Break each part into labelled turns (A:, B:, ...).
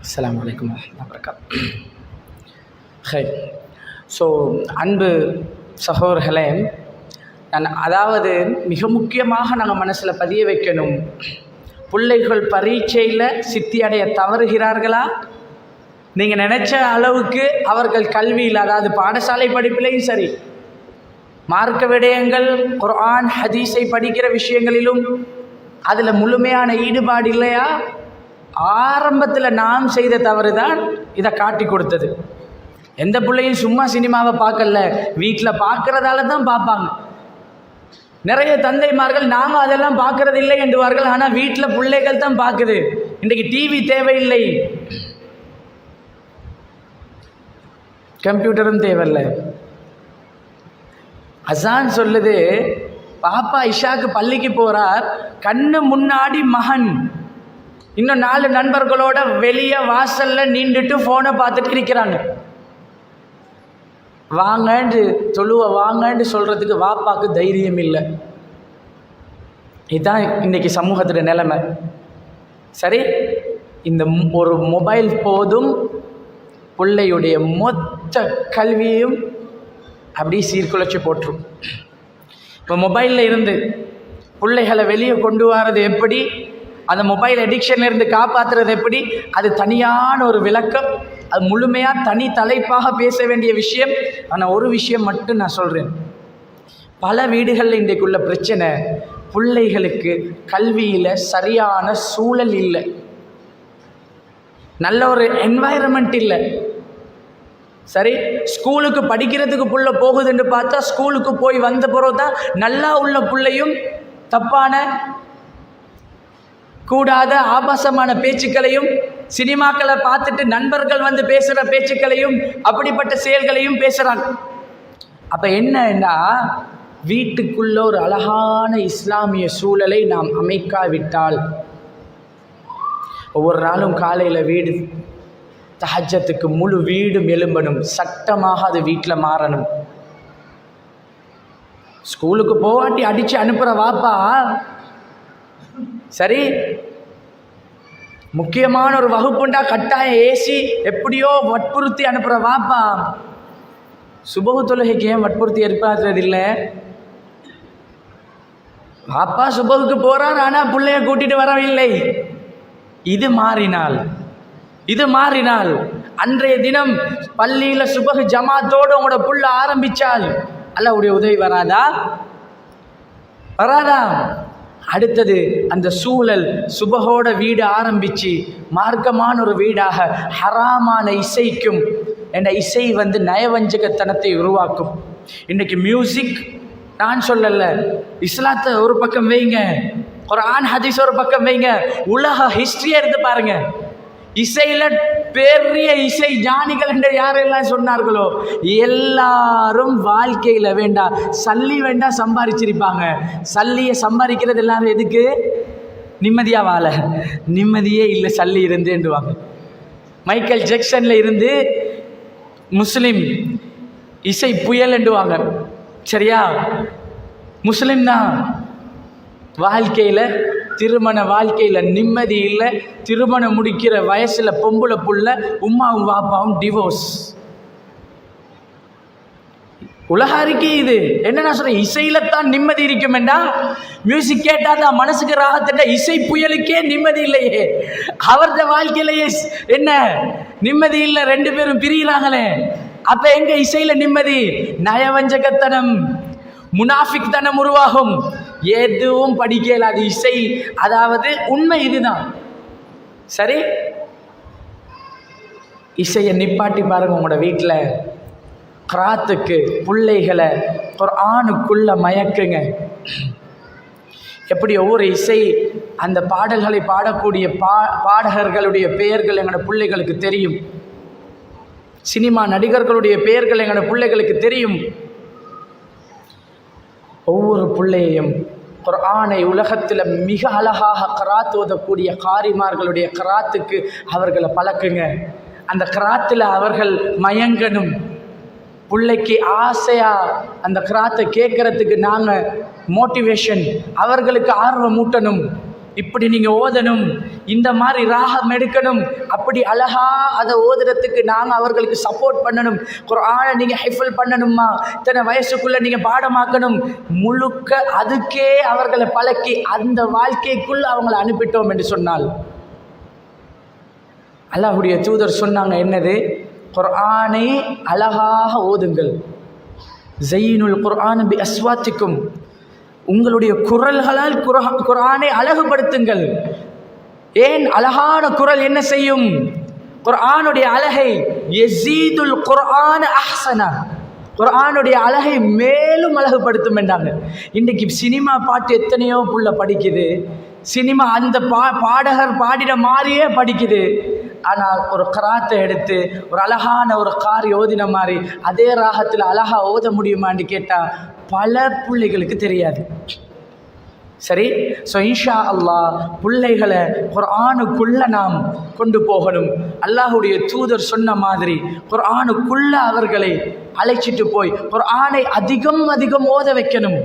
A: அஸ்ஸலாமு அலைக்கும் வரஹ்மத்துல்லாஹி வபரகாத்துஹு. ஹை ஸோ அன்பு சகோதரர்களே, அதாவது மிக முக்கியமாக நாங்கள் மனசில் பதிய வைக்கணும், பிள்ளைகள் பரீட்சையில் சித்தி அடைய தவறுகிறார்களா? நீங்கள் நினச்ச அளவுக்கு அவர்கள் கல்வியில், அதாவது பாடசாலை படிப்பிலையும் சரி, மார்க்க விடயங்கள் குர்ஆன் ஹதீஸை படிக்கிற விஷயங்களிலும் அதில் முழுமையான ஈடுபாடு இல்லையா? ஆரம்பத்தில் நாம் செய்த தவறு தான் இதை காட்டி கொடுத்தது. எந்த பிள்ளையும் சும்மா சினிமாவை பார்க்கல, வீட்டில் பார்க்குறதால தான் பார்ப்பாங்க. நிறைய தந்தைமார்கள் நாங்கள் அதெல்லாம் பார்க்கறது இல்லை என்றுவார்கள், ஆனால் வீட்டில் பிள்ளைகள் தான் பார்க்குது. இன்றைக்கு டிவி தேவையில்லை, கம்ப்யூட்டரும் தேவையில்லை. அசான் சொல்லுது, பாப்பா இஷாக்கு பள்ளிக்கு போகிறார், கண்ணு முன்னாடி மகன் இன்னும் 4 நண்பர்களோட வெளியே வாசலில் நின்றுட்டு ஃபோனை பார்த்துட்டு இருக்கிறாங்க. வாங்கன்னு வாங்கன்னு சொல்கிறதுக்கு வாப்பாக்கு தைரியம் இல்லை. இதுதான் இன்றைக்கி சமூகத்தோட நிலைமை. சரி, இந்த ஒரு மொபைல் போதும் பிள்ளையுடைய மொத்த கல்வியையும் அப்படி சீர்குலைச்சி போட்டுரும். இப்போ மொபைலில் இருந்து பிள்ளைகளை வெளியே கொண்டு வர்றது எப்படி, அந்த மொபைல் அடிக்ஷன்லேருந்து காப்பாற்றுறது எப்படி, அது தனியான ஒரு விளக்கம், அது முழுமையாக தனி தலைப்பாக பேச வேண்டிய விஷயம். ஆனால் ஒரு விஷயம் மட்டும் நான் சொல்கிறேன், பல வீடுகளில் இன்றைக்குள்ள பிரச்சனை, பிள்ளைகளுக்கு கல்வியில் சரியான சூழல் இல்லை, நல்ல ஒரு என்வாயரன்மெண்ட் இல்லை. சரி, ஸ்கூலுக்கு படிக்கிறதுக்கு புள்ள போகுதுன்னு பார்த்தா ஸ்கூலுக்கு போய் வந்த பிறகு தான் நல்லா உள்ள பிள்ளையும் தப்பான கூடாத ஆபாசமான பேச்சுக்களையும், சினிமாக்களை பார்த்துட்டு நண்பர்கள் வந்து பேசுகிற பேச்சுக்களையும், அப்படிப்பட்ட செயல்களையும் பேசுகிறாங்க. அப்போ என்னன்னா, வீட்டுக்குள்ள ஒரு அழகான இஸ்லாமிய சூழலை நாம் அமைக்காவிட்டால், ஒவ்வொரு நாளும் காலையில் வீடு தஹஜ்ஜத்துக்கு முழு வீடும் எழும்பணும், சட்டமாக அது வீட்டில் மாறணும். ஸ்கூலுக்கு போவாட்டி அடித்து அனுப்புகிற வாப்பா, சரி, முக்கியமான ஒரு வகுப்புண்டா கட்டாயம் ஏசி எப்படியோ வற்புறுத்தி அனுப்புகிற வாப்பா, சுபஹு தொழுகைக்கு ஏன் வற்புறுத்தி ஏற்படுத்துறது இல்லை? வாப்பா சுபஹுக்கு போகிறார், ஆனால் பிள்ளைய கூட்டிகிட்டு வரவில்லை. இது மாறினால் அன்றைய தினம் பள்ளியில் சுபஹ் ஜமாத்தோடு உங்களோட புள்ள ஆரம்பித்தால் அல்லாஹ்வுடைய உதவி வராதா? அடுத்தது அந்த சூழல் சுபஹோட வீடு ஆரம்பித்து மார்க்கமான ஒரு வீடாக ஹராமான இசைக்கும், என்ற இசை நயவஞ்சகத்தனத்தை உருவாக்கும். இன்றைக்கி மியூசிக், நான் சொல்லலை, இஸ்லாத்தை ஒரு பக்கம் வைங்க, குர்ஆன் ஹதீஸ் ஒரு பக்கம் வைங்க, உலக ஹிஸ்டரியை எடுத்து பாருங்க. இசையில் பெரிய இசை ஞானிகள் என்று யாரெல்லாம் சொன்னார்களோ எல்லாரும் வாழ்க்கையில் சல்லி சம்பாதிச்சிருப்பாங்க. சல்லியை சம்பாதிக்கிறது எல்லாரும் எதுக்கு? நிம்மதியாக வாழ. நிம்மதியே இல்லை சல்லி இருந்துவாங்க. மைக்கேல் ஜாக்சனில் இருந்து முஸ்லிம் இசை புயல் என்றுவாங்க. சரியா? முஸ்லிம் தான். வாழ்க்கையில், திருமண வாழ்க்கையில் நிம்மதி இல்லை. திருமணம் முடிக்கிற வயசில் பொம்பளை புள்ள, உம்மாவும் வாப்பாவும் டிவோர்ஸ். உலக அறிக்கை இது. என்ன நான் சொல்கிறேன், இசையில தான் நிம்மதி இருக்குமெண்டா, மியூசிக் கேட்டால் தான் மனசுக்கு ராகத்திட்ட, இசை புயலுக்கே நிம்மதி இல்லையே. அவரது வாழ்க்கையிலேயே என்ன நிம்மதி இல்லை, 2 பேரும் பிரிகிறாங்களே. அப்போ எங்கே இசையில் நிம்மதி? நயவஞ்சகத்தனம், முனாஃபிக் தனம் உருவாகும். எதுவும் படிக்கல, அது இசை. அதாவது உண்மை இதுதான். சரி, இசையை நிப்பாட்டி பாருங்க. உங்களோட வீட்டில் கிராத்துக்கு பிள்ளைகளை குர்ஆனுக்குள்ள மயக்குங்க. எப்படி ஒவ்வொரு இசை, அந்த பாடல்களை பாடக்கூடிய பாடகர்களுடைய பெயர்கள் எங்களோட பிள்ளைகளுக்கு தெரியும். சினிமா நடிகர்களுடைய பெயர்கள் எங்களோட பிள்ளைகளுக்கு தெரியும். ஒவ்வொரு பிள்ளையையும் குர்ஆனை உலகத்தில் மிக அழகாக கராத் ஓதக்கூடிய காரிமார்களுடைய கராத்துக்கு அவர்களை பழக்குங்க. அந்த கராத்தில் அவர்கள் மயங்கணும். பிள்ளைக்கு ஆசையாக அந்த கராத்தை கேட்கறதுக்கு நாங்கள் மோட்டிவேஷன், அவர்களுக்கு ஆர்வம் ஊட்டணும். இப்படி நீங்கள் ஓதணும், இந்த மாதிரி ராகம் எடுக்கணும், அப்படி அழகா அதை ஓதுறதுக்கு நாங்கள் அவர்களுக்கு சப்போர்ட் பண்ணணும். குர்ஆனை நீங்கள் ஹிஃபல் பண்ணணுமா, இத்தனை வயசுக்குள்ளே நீங்கள் பாடமாக்கணும், முழுக்க அதுக்கே அவர்களை பழக்கி அந்த வாழ்க்கைக்குள்ளே அவங்களை அனுப்பிட்டோம் என்று சொன்னால் அல்லாஹ்வுடைய தூதர் சொன்னாங்க என்னது, குர்ஆனை அழகாக ஓதுங்கள். ஜைனுல் குர்ஆன் பி அஸ்வாத்திக்கும், உங்களுடைய குரல்களால் குர்ஆனை அழகுபடுத்துங்கள். ஏன் அழகான குரல் என்ன செய்யும்? குர்ஆனுடைய அழகை யஸீதுல் குர்ஆன் அஹ்ஸனா, குர்ஆனுடைய அழகை மேலும் அழகுபடுத்தும் என்றாங்க. இன்றைக்கு சினிமா பாட்டு எத்தனையோ புள்ள படிக்குது, சினிமா அந்த பாடகர் பாடிட மாதிரியே படிக்குது. ஆனால் ஒரு கராத்தை எடுத்து ஒரு அழகான ஒரு காரி ஓதின மாதிரி அதே ராகத்தில் அழகா ஓத முடியுமான்னு கேட்டால் பல பிள்ளைகளுக்கு தெரியாது. சரி, ஸோ இன்ஷா அல்லாஹ் பிள்ளைகளை குர்ஆனுக்குள்ளே நாம் கொண்டு போகணும். அல்லாஹுடைய தூதர் சொன்ன மாதிரி குர்ஆனுக்குள்ளே அவர்களை அழைச்சிட்டு போய் குர்ஆனை அதிகம் அதிகம் ஓத வைக்கணும்.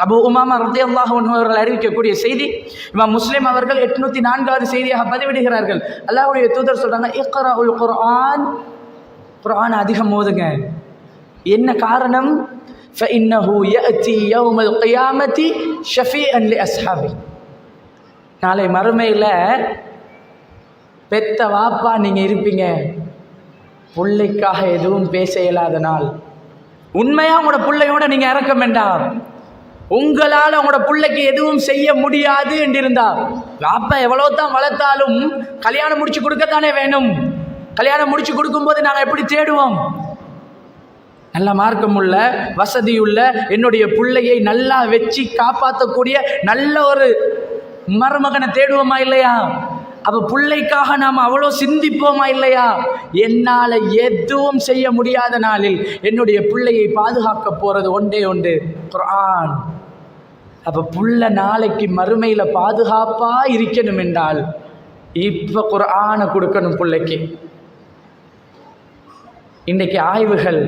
A: அபூ உமாமா ரலியல்லாஹு அன்ஹு அவர்கள் அறிவிக்கக்கூடிய செய்தி இமாம் முஸ்லிம் அவர்கள் 804வது செய்தியாக பதிவிடுகிறார்கள். அல்லாஹ்வுடைய தூதர் சொல்றாங்க, இக்ராஉல் குர்ஆன், குர்ஆன் அதிகம் ஓதுங்க. என்ன காரணம்? ஃபஇன்னஹு யஅதி யௌமல் கியாமத்தி ஷஃபீஅன் லிஅஸ்ஹாபி, நாளை மறுமையில் பெத்த வாப்பா நீங்கள் இருப்பீங்க, பிள்ளைக்காக எதுவும் பேச இயலாத நாள். உண்மையாக உங்களோட பிள்ளையோட நீங்கள் இறக்க வேண்டாம், உங்களால் உங்களோட பிள்ளைக்கு எதுவும் செய்ய முடியாது என்றிருந்தால் அப்பா எவ்வளோ தான் வளர்த்தாலும் கல்யாணம் முடிச்சு கொடுக்கத்தானே வேணும். கல்யாணம் முடிச்சு கொடுக்கும்போது நாங்கள் எப்படி தேடுவோம்? நல்ல மார்க்கமுள்ள வசதியுள்ள என்னுடைய பிள்ளையை நல்லா வச்சு காப்பாற்றக்கூடிய நல்ல ஒரு மருமகனை தேடுவோமா இல்லையா? அப்போ பிள்ளைக்காக நாம் அவ்வளோ சிந்திப்போமா இல்லையா? என்னால் எதுவும் செய்ய முடியாத நாளில் என்னுடைய பிள்ளையை பாதுகாக்க போகிறது ஒன்றே ஒன்று, குர்ஆன். அப்போ புள்ள நாளைக்கு மறுமையில் பாதுகாப்பாக இருக்கணும் என்றால் இப்போ குர்ஆனை கொடுக்கணும் பிள்ளைக்கு. இன்றைக்கு ஆய்வுகள்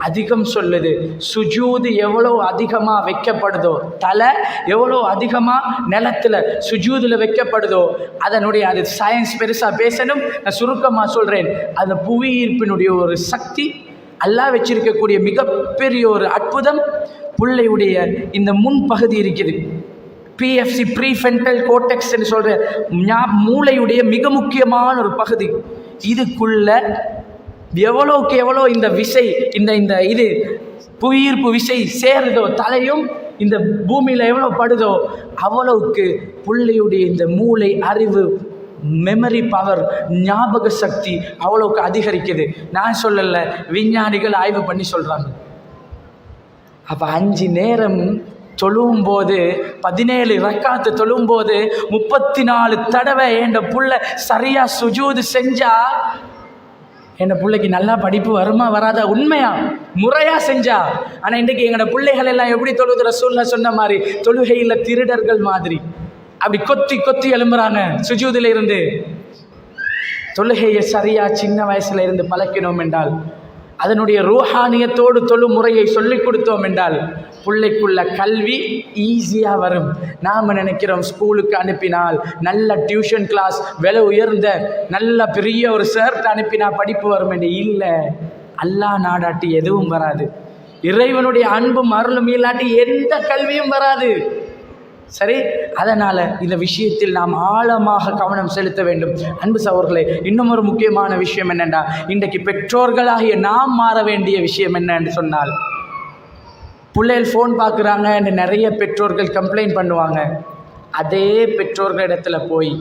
A: அதிகம் சொல்லுது, சுஜூது எவ்வளோ அதிகமாக வைக்கப்படுதோ, தலை எவ்வளோ அதிகமாக நிலத்தில் சுஜூதில் வைக்கப்படுதோ அதனுடைய அது சயின்ஸ் பெருசாக பேசணும், நான் சுருக்கமாக சொல்கிறேன். அந்த புவி ஈர்ப்பினுடைய ஒரு சக்தி, அல்லாஹ் வச்சிருக்கக்கூடிய மிகப்பெரிய ஒரு அற்புதம், பிள்ளையுடைய இந்த முன்பகுதி இருக்குது, பிஎஃப்சி ப்ரீஃப்ரண்டல் கோர்டெக்ஸ் என்று சொல்கிற மூளையுடைய மிக முக்கியமான ஒரு பகுதி. இதுக்குள்ள எவ்வளோக்கு எவ்வளோ இந்த விசை இந்த இது புவியீர்ப்பு விசை சேருதோ, தலையும் இந்த பூமியில் எவ்வளோ படுதோ அவ்வளவுக்கு பிள்ளையுடைய இந்த மூளை அறிவு, மெமரி பவர், ஞாபக சக்தி அவ்வளோக்கு அதிகரிக்குது. நான் சொல்லலை, விஞ்ஞானிகள் ஆய்வு பண்ணி சொல்கிறாங்க. அப்போ 5 நேரம் தொழும்போது 17 ரக்காத்து தொழும்போது 34 தடவை என் புள்ள சரியாக சுஜூது செஞ்சா என் பிள்ளைக்கு நல்லா படிப்பு வருமா வராதா? உண்மையா முறையாக செஞ்சா. ஆனால் இன்றைக்கு எங்களோட பிள்ளைகள் எல்லாம் எப்படி தொழுது, ரசூலுல்லாஹ் சொன்ன மாதிரி தொழுகையில் திருடர்கள் மாதிரி அப்படி கொத்தி கொத்தி எழும்புறாங்க சுஜூதில் இருந்து. தொழுகையை சரியாக சின்ன வயசில் இருந்து பழக்கினோம் என்றால், அதனுடைய ரூஹானியத்தோடு தொழு முறையை சொல்லிக் கொடுத்தோம் என்றால் பிள்ளைக்குள்ள கல்வி ஈஸியாக வரும். நாம் நினைக்கிறோம் ஸ்கூலுக்கு அனுப்பினால் நல்ல டியூஷன் கிளாஸ், விலை உயர்ந்த நல்ல பெரிய ஒரு ஷர்ட் அனுப்பினா படிப்பு வரும் என்று. இல்லை, அல்லாஹ் நாடாட்டி எதுவும் வராது. இறைவனுடைய அன்பும் அருளும் இல்லாட்டி எந்த கல்வியும் வராது. சரி, அதனால் இந்த விஷயத்தில் நாம் ஆழமாக கவனம் செலுத்த வேண்டும். அன்பு சகோதரர்களே, இன்னும் ஒரு முக்கியமான விஷயம் என்னென்னா, இன்றைக்கு பெற்றோர்களாகிய நாம் மாற வேண்டிய விஷயம் என்ன என்று சொன்னால், பிள்ளைகள் ஃபோன் பார்க்குறாங்க என்று நிறைய பெற்றோர்கள் கம்ப்ளைண்ட் பண்ணுவாங்க. அதே பெற்றோர்களிடத்துல போய்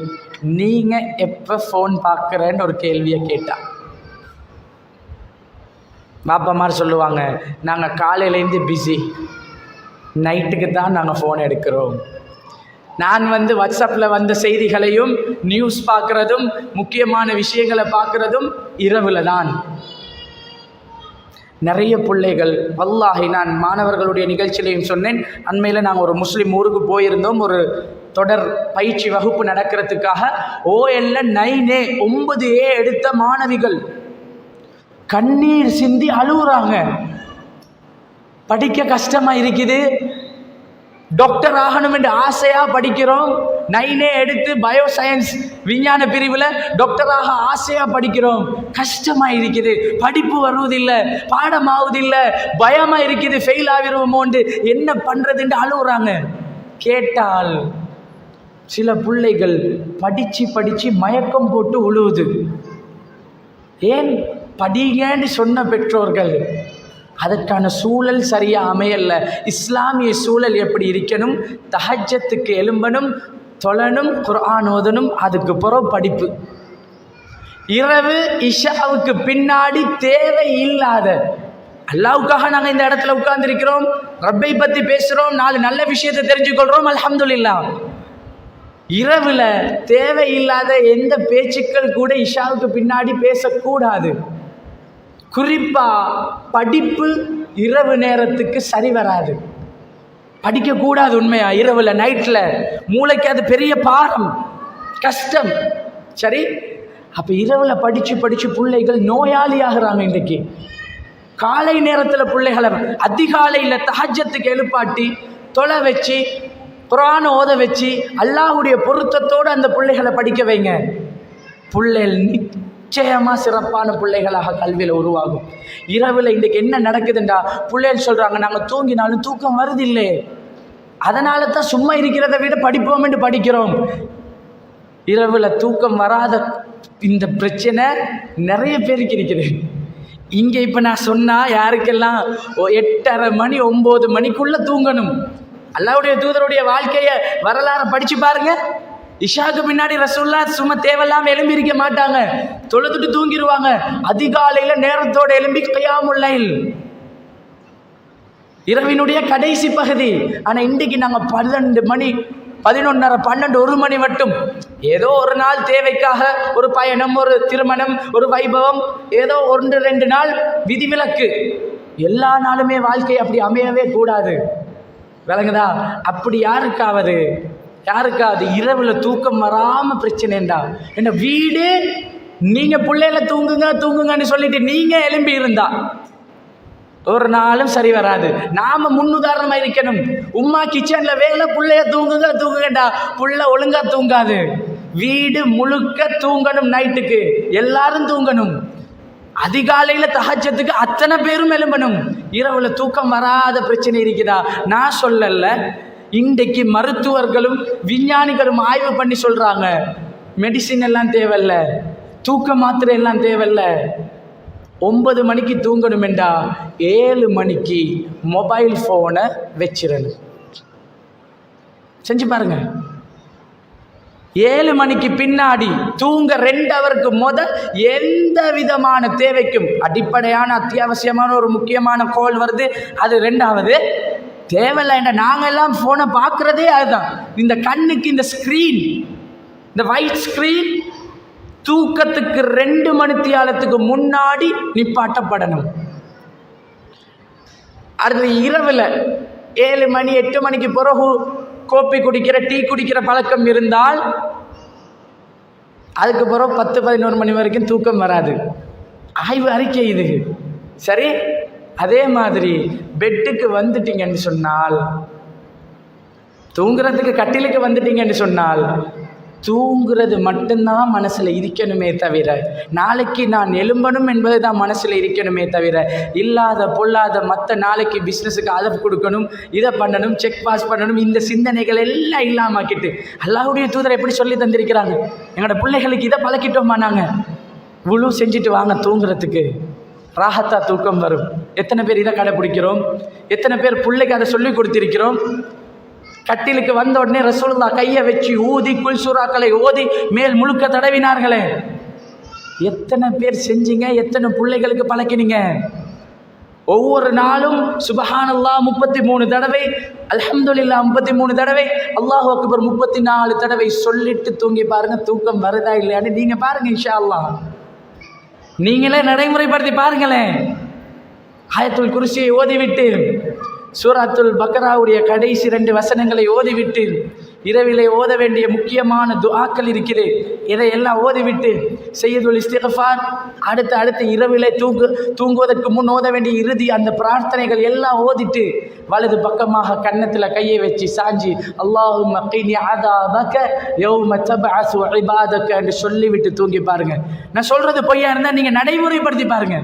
A: நீங்கள் எப்போ ஃபோன் பார்க்குறேன்னு ஒரு கேள்வியை கேட்டால் பாப்பாமார் சொல்லுவாங்க, நாங்கள் காலையிலேருந்து பிஸி, நைட்டுக்கு தான் நாங்கள் ஃபோன் எடுக்கிறோம். நான் வாட்ஸ்அப்பில் வந்த செய்திகளையும் நியூஸ் பார்க்குறதும் முக்கியமான விஷயங்களை பார்க்குறதும் இரவில் தான். நிறைய பிள்ளைகள், வல்லாஹி நான் மாணவர்களுடைய நிகழ்ச்சியிலையும் சொன்னேன், அண்மையில் நாங்கள் ஒரு முஸ்லீம் ஊருக்கு போயிருந்தோம். ஒரு தொடர் பயிற்சி வகுப்பு நடக்கிறதுக்காக. OL 9A 9A எடுத்த மாணவிகள் கண்ணீர் சிந்தி அழுகுறாங்க. படிக்க கஷ்டமாக இருக்குது, டாக்டர் ஆகணும் என்று ஆசையாக படிக்கிறோம். 9 எடுத்து பயோசயின்ஸ் விஞ்ஞான பிரிவில் டாக்டராக ஆசையாக படிக்கிறோம். கஷ்டமாக இருக்குது, படிப்பு வருவதில்லை, பாடமாவதில்லை, பயமாக இருக்குது, ஃபெயில் ஆகிருவோமோண்டு என்ன பண்ணுறதுன்னு அழுகுறாங்க. கேட்டால் சில பிள்ளைகள் படித்து மயக்கம் போட்டு உழுவுது. ஏன்? படிங்கன்னு சொன்ன பெற்றோர்கள் அதற்கான சூழல் சரியாக அமையல்ல. இஸ்லாமிய சூழல் எப்படி இருக்கணும்? தஹஜ்ஜத்துக்கு எழும்பணும், தொழணும், குர்ஆன் ஓதணும், அதுக்கு பிறகு படிப்பு. இரவு இஷாவுக்கு பின்னாடி தேவையில்லாத, அல்லாஹ்வுக்காக நாங்கள் இந்த இடத்துல உட்கார்ந்துருக்கிறோம், ரப்பை பற்றி பேசுகிறோம், 4 நல்ல விஷயத்தை தெரிஞ்சுக்கொள்கிறோம், அல்ஹம்துலில்லாஹ். இரவில் தேவையில்லாத எந்த பேச்சுக்கள் கூட இஷாவுக்கு பின்னாடி பேசக்கூடாது. குறிப்பாக படிப்பு இரவு நேரத்துக்கு சரி வராது, படிக்கக்கூடாது. உண்மையா இரவில் நைட்டில் மூளைக்கு அது பெரிய பாரம், கஷ்டம். சரி, அப்போ இரவில் படித்து பிள்ளைகள் நோயாளி ஆகிறாங்க. இன்றைக்கு காலை நேரத்தில் பிள்ளைகளை அதிகாலையில் தஹஜ்ஜத்துக்கு எழுப்பாட்டி தொலை வச்சு குர்ஆன் ஓத வச்சு அல்லாஹ்வுடைய பொருத்தத்தோடு அந்த பிள்ளைகளை படிக்க வைங்க. பிள்ளைகள் நிச்சயமாக சிறப்பான பிள்ளைகளாக கல்வியில் உருவாகும். இரவில் இன்றைக்கு என்ன நடக்குதுண்டா, பிள்ளைகள் சொல்கிறாங்க நாங்கள் தூங்கினாலும் தூக்கம் வருதில்லை, அதனால தான் சும்மா இருக்கிறத விட படிப்போம் என்று படிக்கிறோம். இரவில் தூக்கம் வராத இந்த பிரச்சனை நிறைய பேருக்கு இருக்குது. இங்கே இப்போ நான் சொன்னால் யாருக்கெல்லாம் 8:30 மணி 9 மணிக்குள்ளே தூங்கணும். அல்லாஹ்வுடைய தூதருடைய வாழ்க்கையை வரலாறு படித்து பாருங்க. இஷாக்கு பின்னாடி ரசூலுல்லாஹ் சும்மா தேவையில்லாமல் எழும்பி இருக்க மாட்டாங்க, தொழுதுட்டு தூங்கிடுவாங்க. அதிகாலையில் நேரத்தோடு எழும்பி கியாமுல் லைல், இரவினுடைய கடைசி பகுதி. ஆனால் இன்றைக்கு நாங்கள் 12 மணி 11:30 12 1 மணி மட்டும் ஏதோ ஒரு நாள் தேவைக்காக ஒரு பயணம், ஒரு திருமணம், ஒரு வைபவம், ஏதோ 1-2 நாள் விதிவிலக்கு. எல்லா நாளுமே வாழ்க்கை அப்படி அமையவே கூடாது. விளங்குதா? அப்படி யாருக்காவது இரவில் தூக்கம் வராமல் பிரச்சனைண்டா என்ன வீடு, நீங்கள் பிள்ளைகளை தூங்குங்கன்னு சொல்லிட்டு நீங்கள் எழும்பி இருந்தா ஒரு நாளும் சரி வராது. நாம் முன்னுதாரணமாக இருக்கணும். உம்மா கிச்சனில் வேலை, பிள்ளைய தூங்குங்கடா, புள்ள ஒழுங்காக தூங்காது. வீடு முழுக்க தூங்கணும், நைட்டுக்கு எல்லாரும் தூங்கணும். அதிகாலையில் தஹஜ்ஜத்துக்கு அத்தனை பேரும் எழும்பணும். இரவில் தூக்கம் வராத பிரச்சனை இருக்குதா? நான் சொல்லல, இன்றைக்கு மருத்துவர்களும் விஞ்ஞானிகளும் ஆய்வு பண்ணி சொல்கிறாங்க, மெடிசின் எல்லாம் தேவையில்ல, தூக்க மாத்திரை எல்லாம் தேவையில்ல. 9 மணிக்கு தூங்கணுமெண்டா 7 மணிக்கு மொபைல் ஃபோனை வச்சிடணும். செஞ்சு பாருங்க. 7 மணிக்கு பின்னாடி தூங்க 2 ஹவருக்கு முதல் எந்த விதமான தேவைக்கும் அடிப்படையான அத்தியாவசியமான ஒரு முக்கியமான கோல் வருது, அது 2வது தேவையில்லை. நாங்கள் எல்லாம் ஃபோனை பார்க்குறதே அதுதான். இந்த கண்ணுக்கு இந்த ஸ்க்ரீன், இந்த ஒயிட் ஸ்க்ரீன் தூக்கத்துக்கு 2 மணித்தியாலத்துக்கு முன்னாடி நிப்பாட்டப்படணும். அது இரவில் 7 மணி 8 மணிக்கு பிறகு கோப்பி குடிக்கிற, டீ குடிக்கிற பழக்கம் இருந்தால் அதுக்கு பிறகு 10-11 மணி வரைக்கும் தூக்கம் வராது. ஆய்வு அறிக்கை இது. சரி, அதே மாதிரி பெட்டுக்கு வந்துட்டீங்கன்னு சொன்னால், தூங்குறதுக்கு கட்டிலுக்கு வந்துட்டீங்கன்னு சொன்னால் தூங்குறது மட்டும்தான் மனசில் இருக்கணுமே தவிர, நாளைக்கு நான் எழும்பணும் என்பது தான் மனசில் இருக்கணுமே தவிர, இல்லாத பொல்லாத மற்ற நாளைக்கு பிஸ்னஸுக்கு அதை கொடுக்கணும், இதை பண்ணணும், செக் பாஸ் பண்ணணும், இந்த சிந்தனைகள் எல்லாம் இல்லாமக்கிட்டு அல்லாஹ்வுடைய தூதர் எப்படி சொல்லி தந்திருக்கிறாங்க. எங்களோட பிள்ளைகளுக்கு இதை பழக்கிட்டோமா? நாங்கள் வுளு செஞ்சுட்டு வாங்க தூங்குறதுக்கு, ராஹத்தா தூக்கம் வரும். எத்தனை பேர் இதை கடைப்பிடிக்கிறோம்? எத்தனை பேர் பிள்ளைக்கு அதை சொல்லி கொடுத்திருக்கிறோம்? கட்டிலுக்கு வந்த உடனே ரசூலுல்லாஹ் கையை வச்சு ஊதி குல்சூராக்களை ஓதி மேல் முழுக்க தடவினார்களே. எத்தனை பேர் செஞ்சீங்க? எத்தனை பிள்ளைகளுக்கு பழக்கினீங்க? ஒவ்வொரு நாளும் சுபஹானல்லாஹ் 33 தடவை, அல்ஹம்துலில்லாஹ் 33 தடவை, அல்லாஹு அக்பர் 34 தடவை சொல்லிட்டு தூங்கி பாருங்க. தூக்கம் வருதா இல்லையான்னு நீங்க பாருங்க. இன்ஷா அல்லாஹ் நீங்களே நடைமுறைப்படுத்தி பாருங்களேன். ஆயத்துல் குர்சியை ஓதிவிட்டு சூரத்துல் பக்ராவுடைய கடைசி 2 வசனங்களை ஓதிவிட்டு இரவிலே ஓத வேண்டிய முக்கியமான துஆக்கள் இருக்குது. இதையெல்லாம் ஓதிவிட்டு செய்யுதுல் இஸ்திக்ஃபார், அடுத்து இரவிலே தூங்குவதற்கு முன் ஓத வேண்டிய இறுதி அந்த பிரார்த்தனைகள் எல்லாம் ஓதிட்டு வலது பக்கமாக கன்னத்தில் கையை வச்சு சாஞ்சி அல்லாஹும்ம கினி அஸாபக யௌம தப்அஸு இபாதக என்று சொல்லிவிட்டு தூங்கி பாருங்க. நான் சொல்றது பொய்யா இருந்தால் நீங்கள் நடைமுறைப்படுத்தி பாருங்க,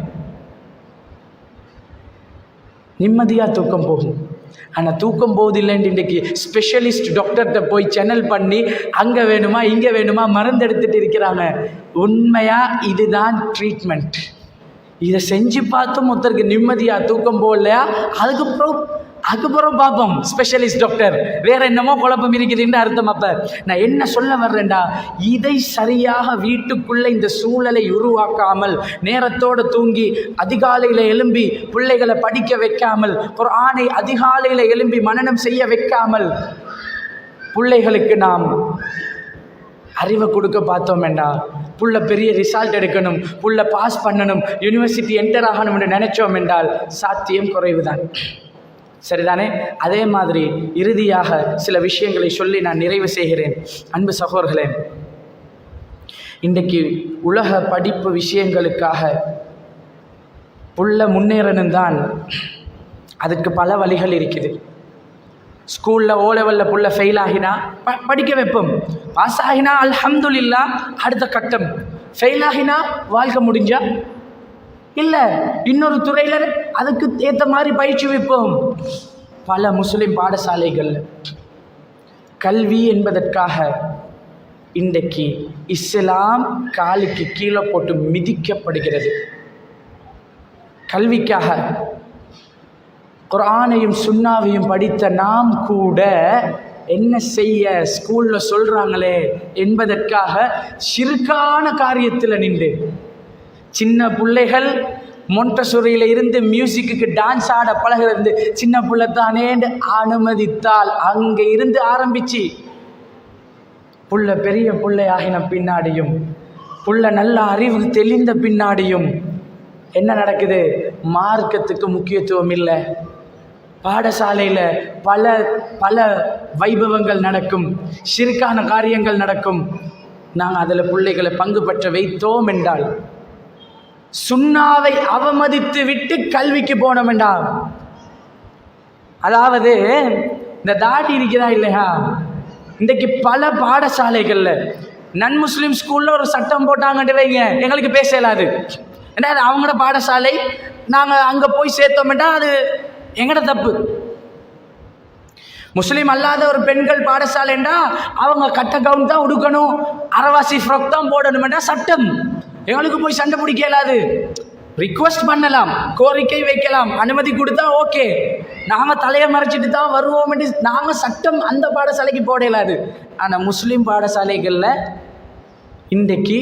A: நிம்மதியாக தூக்கம் போகும். ஆனால் தூக்கம் போதில்லைன்னு இன்றைக்கி ஸ்பெஷலிஸ்ட் டாக்டர்கிட்ட போய் சேனல் பண்ணி அங்கே வேணுமா இங்கே வேணுமா மருந்து எடுத்துகிட்டு இருக்கிறாங்க. உண்மையாக இதுதான் ட்ரீட்மெண்ட். இதை செஞ்சு பார்த்தும் ஒருத்தருக்கு நிம்மதியாக தூக்கம் போகலையா, அதுக்கப்புறம் பார்ப்போம் ஸ்பெஷலிஸ்ட் டாக்டர் வேற என்னமோ குழப்பம் இருக்குதுன்னு அர்த்தம். அப்போ நான் என்ன சொல்ல வர்றேன்டா, இதை சரியாக வீட்டுக்குள்ளே இந்த சூழலை உருவாக்காமல், நேரத்தோடு தூங்கி அதிகாலையில் எழும்பி பிள்ளைகளை படிக்க வைக்காமல், குர்ஆனை அதிகாலையில் எழும்பி மனனம் செய்ய வைக்காமல், பிள்ளைகளுக்கு நாம் அறிவை கொடுக்க பார்த்தோம் என்றால், புள்ள பெரிய ரிசல்ட் எடுக்கணும், புள்ள பாஸ் பண்ணணும், யூனிவர்சிட்டி என்டர் ஆகணும் என்று நினைச்சோம் என்றால் சாத்தியம் குறைவுதான். சரிதானே? அதே மாதிரி இறுதியாக சில விஷயங்களை சொல்லி நான் நிறைவு செய்கிறேன். அன்பு சகோதரர்களே, இன்றைக்கு உலக படிப்பு விஷயங்களுக்காக புள்ள முன்னேறணும் தான், அதுக்கு பல வழிகள் இருக்குது. ஸ்கூலில் ஓ லெவலில் புள்ள ஃபெயில் ஆகினா படிக்க வைப்போம், பாஸ் ஆகினா அல்ஹம்துலில்லாஹ் அடுத்த கட்டம், ஃபெயில் ஆகினா வாழ்க்கை முடிஞ்சா இல்லை இன்னொரு துறையில் அதுக்கு ஏற்ற மாதிரி பயிற்சி வைப்போம். பல முஸ்லிம் பாடசாலைகள் கல்வி என்பதற்காக இன்றைக்கு இஸ்லாம் காலுக்கு கீழே போட்டு மிதிக்கப்படுகிறது. கல்விக்காக குர்ஆனையும் சுன்னாவையும் படித்த நாம் கூட என்ன செய்ய ஸ்கூலில் சொல்கிறாங்களே என்பதற்காக ஷிர்கான காரியத்தில் நின்று, சின்ன பிள்ளைகள் மொண்டசொரியில் இருந்து மியூசிக்கு டான்ஸ் ஆட பழகிறது சின்ன பிள்ளை தானேன்னு அனுமதித்தால் அங்கே இருந்து ஆரம்பித்து புள்ள பெரிய பிள்ளை ஆகின பின்னாடியும், புள்ள நல்ல அறிவு தெளிந்த பின்னாடியும் என்ன நடக்குது? மார்க்கத்துக்கு முக்கியத்துவம் இல்லை. பாடசாலையில் பல பல வைபவங்கள் நடக்கும், ஷிர்கான காரியங்கள் நடக்கும். நாங்கள் அதில் பிள்ளைகளை பங்கு பெற்ற வைத்தோம் என்றால், சுன்னாவை அவமதித்து விட்டு கல்விக்கு போனோம் என்றால், அதாவது இந்த தாடி இருக்கிறதா இல்லையா, இன்றைக்கு பல பாடசாலைகளில் நன் முஸ்லீம் ஸ்கூலில் ஒரு சட்டம் போட்டாங்கன்னு வைங்க, எங்களுக்கு பேச இயலாது. ஏன்னா அது அவங்களோட பாடசாலை, நாங்கள் அங்கே போய் சேர்த்தோம்னா அது எங்கட தப்பு. முஸ்லீம் அல்லாத ஒரு பெண்கள் பாடசாலைண்டா அவங்க கட்ட கவுன் தான் உடுக்கணும், அரவாசி ஃப்ராக் தான் போடணும்னா சட்டம். எங்களுக்கு போய் சண்டை பிடிக்க இயலாது. ரிக்வெஸ்ட் பண்ணலாம், கோரிக்கை வைக்கலாம், அனுமதி கொடுத்தா ஓகே, நாங்கள் தலையை மறைச்சிட்டு தான் வருவோம் என்று நாங்கள் சட்டம் அந்த பாடசாலைக்கு போட இயலாது. ஆனால் முஸ்லீம் பாடசாலைகளில் இன்றைக்கு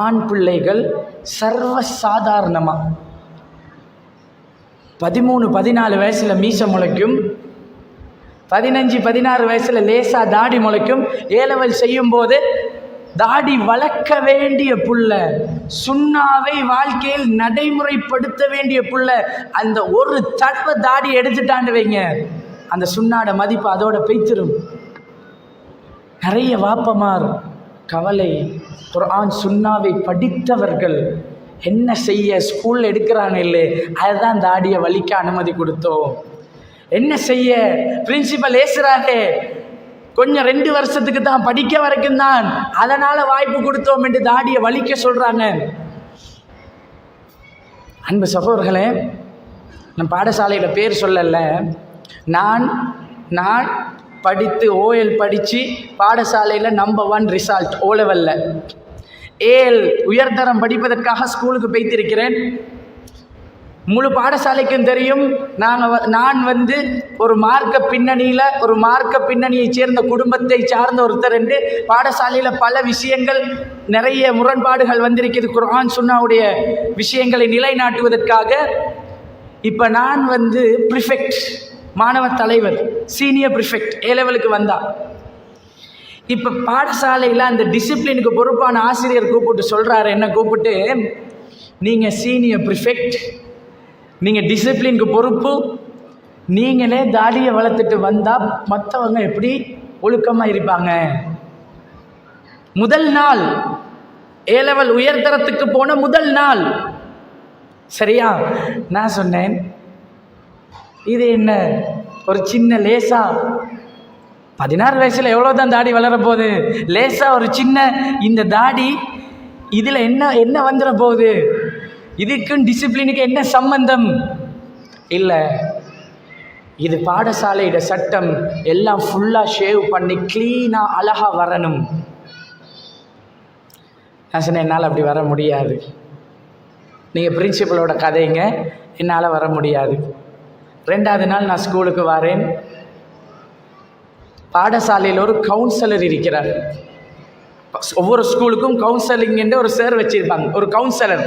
A: ஆண் பிள்ளைகள் சர்வ சாதாரணமாக 13-14 வயசில் மீசை முளைக்கும், 15-16 வயசில் லேசாக தாடி முளைக்கும். ஏலவல் செய்யும் போது தாடி வளர்க்க வேண்டிய புள்ள, சுன்னாவை வாழ்க்கையில் நடைமுறைப்படுத்த வேண்டிய புள்ள, அந்த ஒரு தடவை தாடி எடுத்துட்டாண்டு வைங்க, அந்த சுன்னாட மதிப்பு அதோட பெய்த்திரும். நிறைய வாப்பமார் கவலை, குர்ஆன் சுன்னாவை படித்தவர்கள் என்ன செய்ய, ஸ்கூலில் எடுக்கிறாங்க இல்லை, அதுதான் தாடியை வலிக்க அனுமதி கொடுத்தோம். என்ன செய்ய, பிரின்சிபல் ஏசுறாரு, கொஞ்சம் 2 வருஷத்துக்கு தான் படிக்க வரைக்கும் தான், அதனால் வாய்ப்பு கொடுத்தோம் என்று தாடியை வலிக்க சொல்கிறாங்க. அன்பு சகோதரர்களே, நான் பாடசாலையில் பேர் சொல்லலை, நான் படித்து ஓஎல் படித்து பாடசாலையில் நம்பர் 1 ரிசல்ட் ஓ லெவலில் ஏல் உயர்தரம் படிப்பதற்காக ஸ்கூலுக்கு போய்த்திருக்கிறேன். முழு பாடசாலைக்கும் தெரியும், நான் வந்து ஒரு மார்க்க பின்னணியை சேர்ந்த குடும்பத்தை சார்ந்த ஒருத்தர் என்று பாடசாலையில் பல விஷயங்கள் நிறைய முரண்பாடுகள் வந்திருக்கிறது குர்ஆன் சுன்னாவுடைய விஷயங்களை நிலைநாட்டுவதற்காக. இப்போ நான் வந்து ப்ரிஃபெக்ட், மாணவ தலைவர், சீனியர் ப்ரிஃபெக்ட் ஏ லெவலுக்கு வந்தா. இப்போ பாடசாலையில் அந்த டிசிப்ளினுக்கு பொறுப்பான ஆசிரியர் கூப்பிட்டு சொல்கிறாரு, என்ன கூப்பிட்டு, நீங்கள் சீனியர் ப்ரிஃபெக்ட், நீங்கள் டிசிப்ளினுக்கு பொறுப்பு, நீங்களே தாடியை வளர்த்துட்டு வந்தால் மற்றவங்க எப்படி ஒழுக்கமாக இருப்பாங்க. முதல் நாள் A-level உயர்தரத்துக்கு போன முதல் நாள், சரியா? நான் சொன்னேன், இது என்ன ஒரு சின்ன லேசா, 16 வயசுல எவ்வளோதான் தாடி வளர போகுது, லேசா ஒரு சின்ன இந்த தாடி, இதில் என்ன வந்துட போகுது, இதுக்கும் டிசிப்ளினுக்கு என்ன சம்பந்தம்? இல்லை, இது பாடசாலையோட சட்டம், எல்லாம் ஃபுல்லாக ஷேவ் பண்ணி க்ளீனாக அழகாக வரணும். நான் சொன்னேன், என்னால் அப்படி வர முடியாது, நீங்கள் பிரின்சிபலோட கதைங்க, என்னால் வர முடியாது. 2வது நாள் நான் ஸ்கூலுக்கு வரேன். பாடசாலையில் ஒரு கவுன்சிலர் இருக்கிறார். ஒவ்வொரு ஸ்கூலுக்கும் கவுன்சிலிங் என்று ஒரு சார் வச்சுருப்பாங்க, ஒரு கவுன்சிலர்.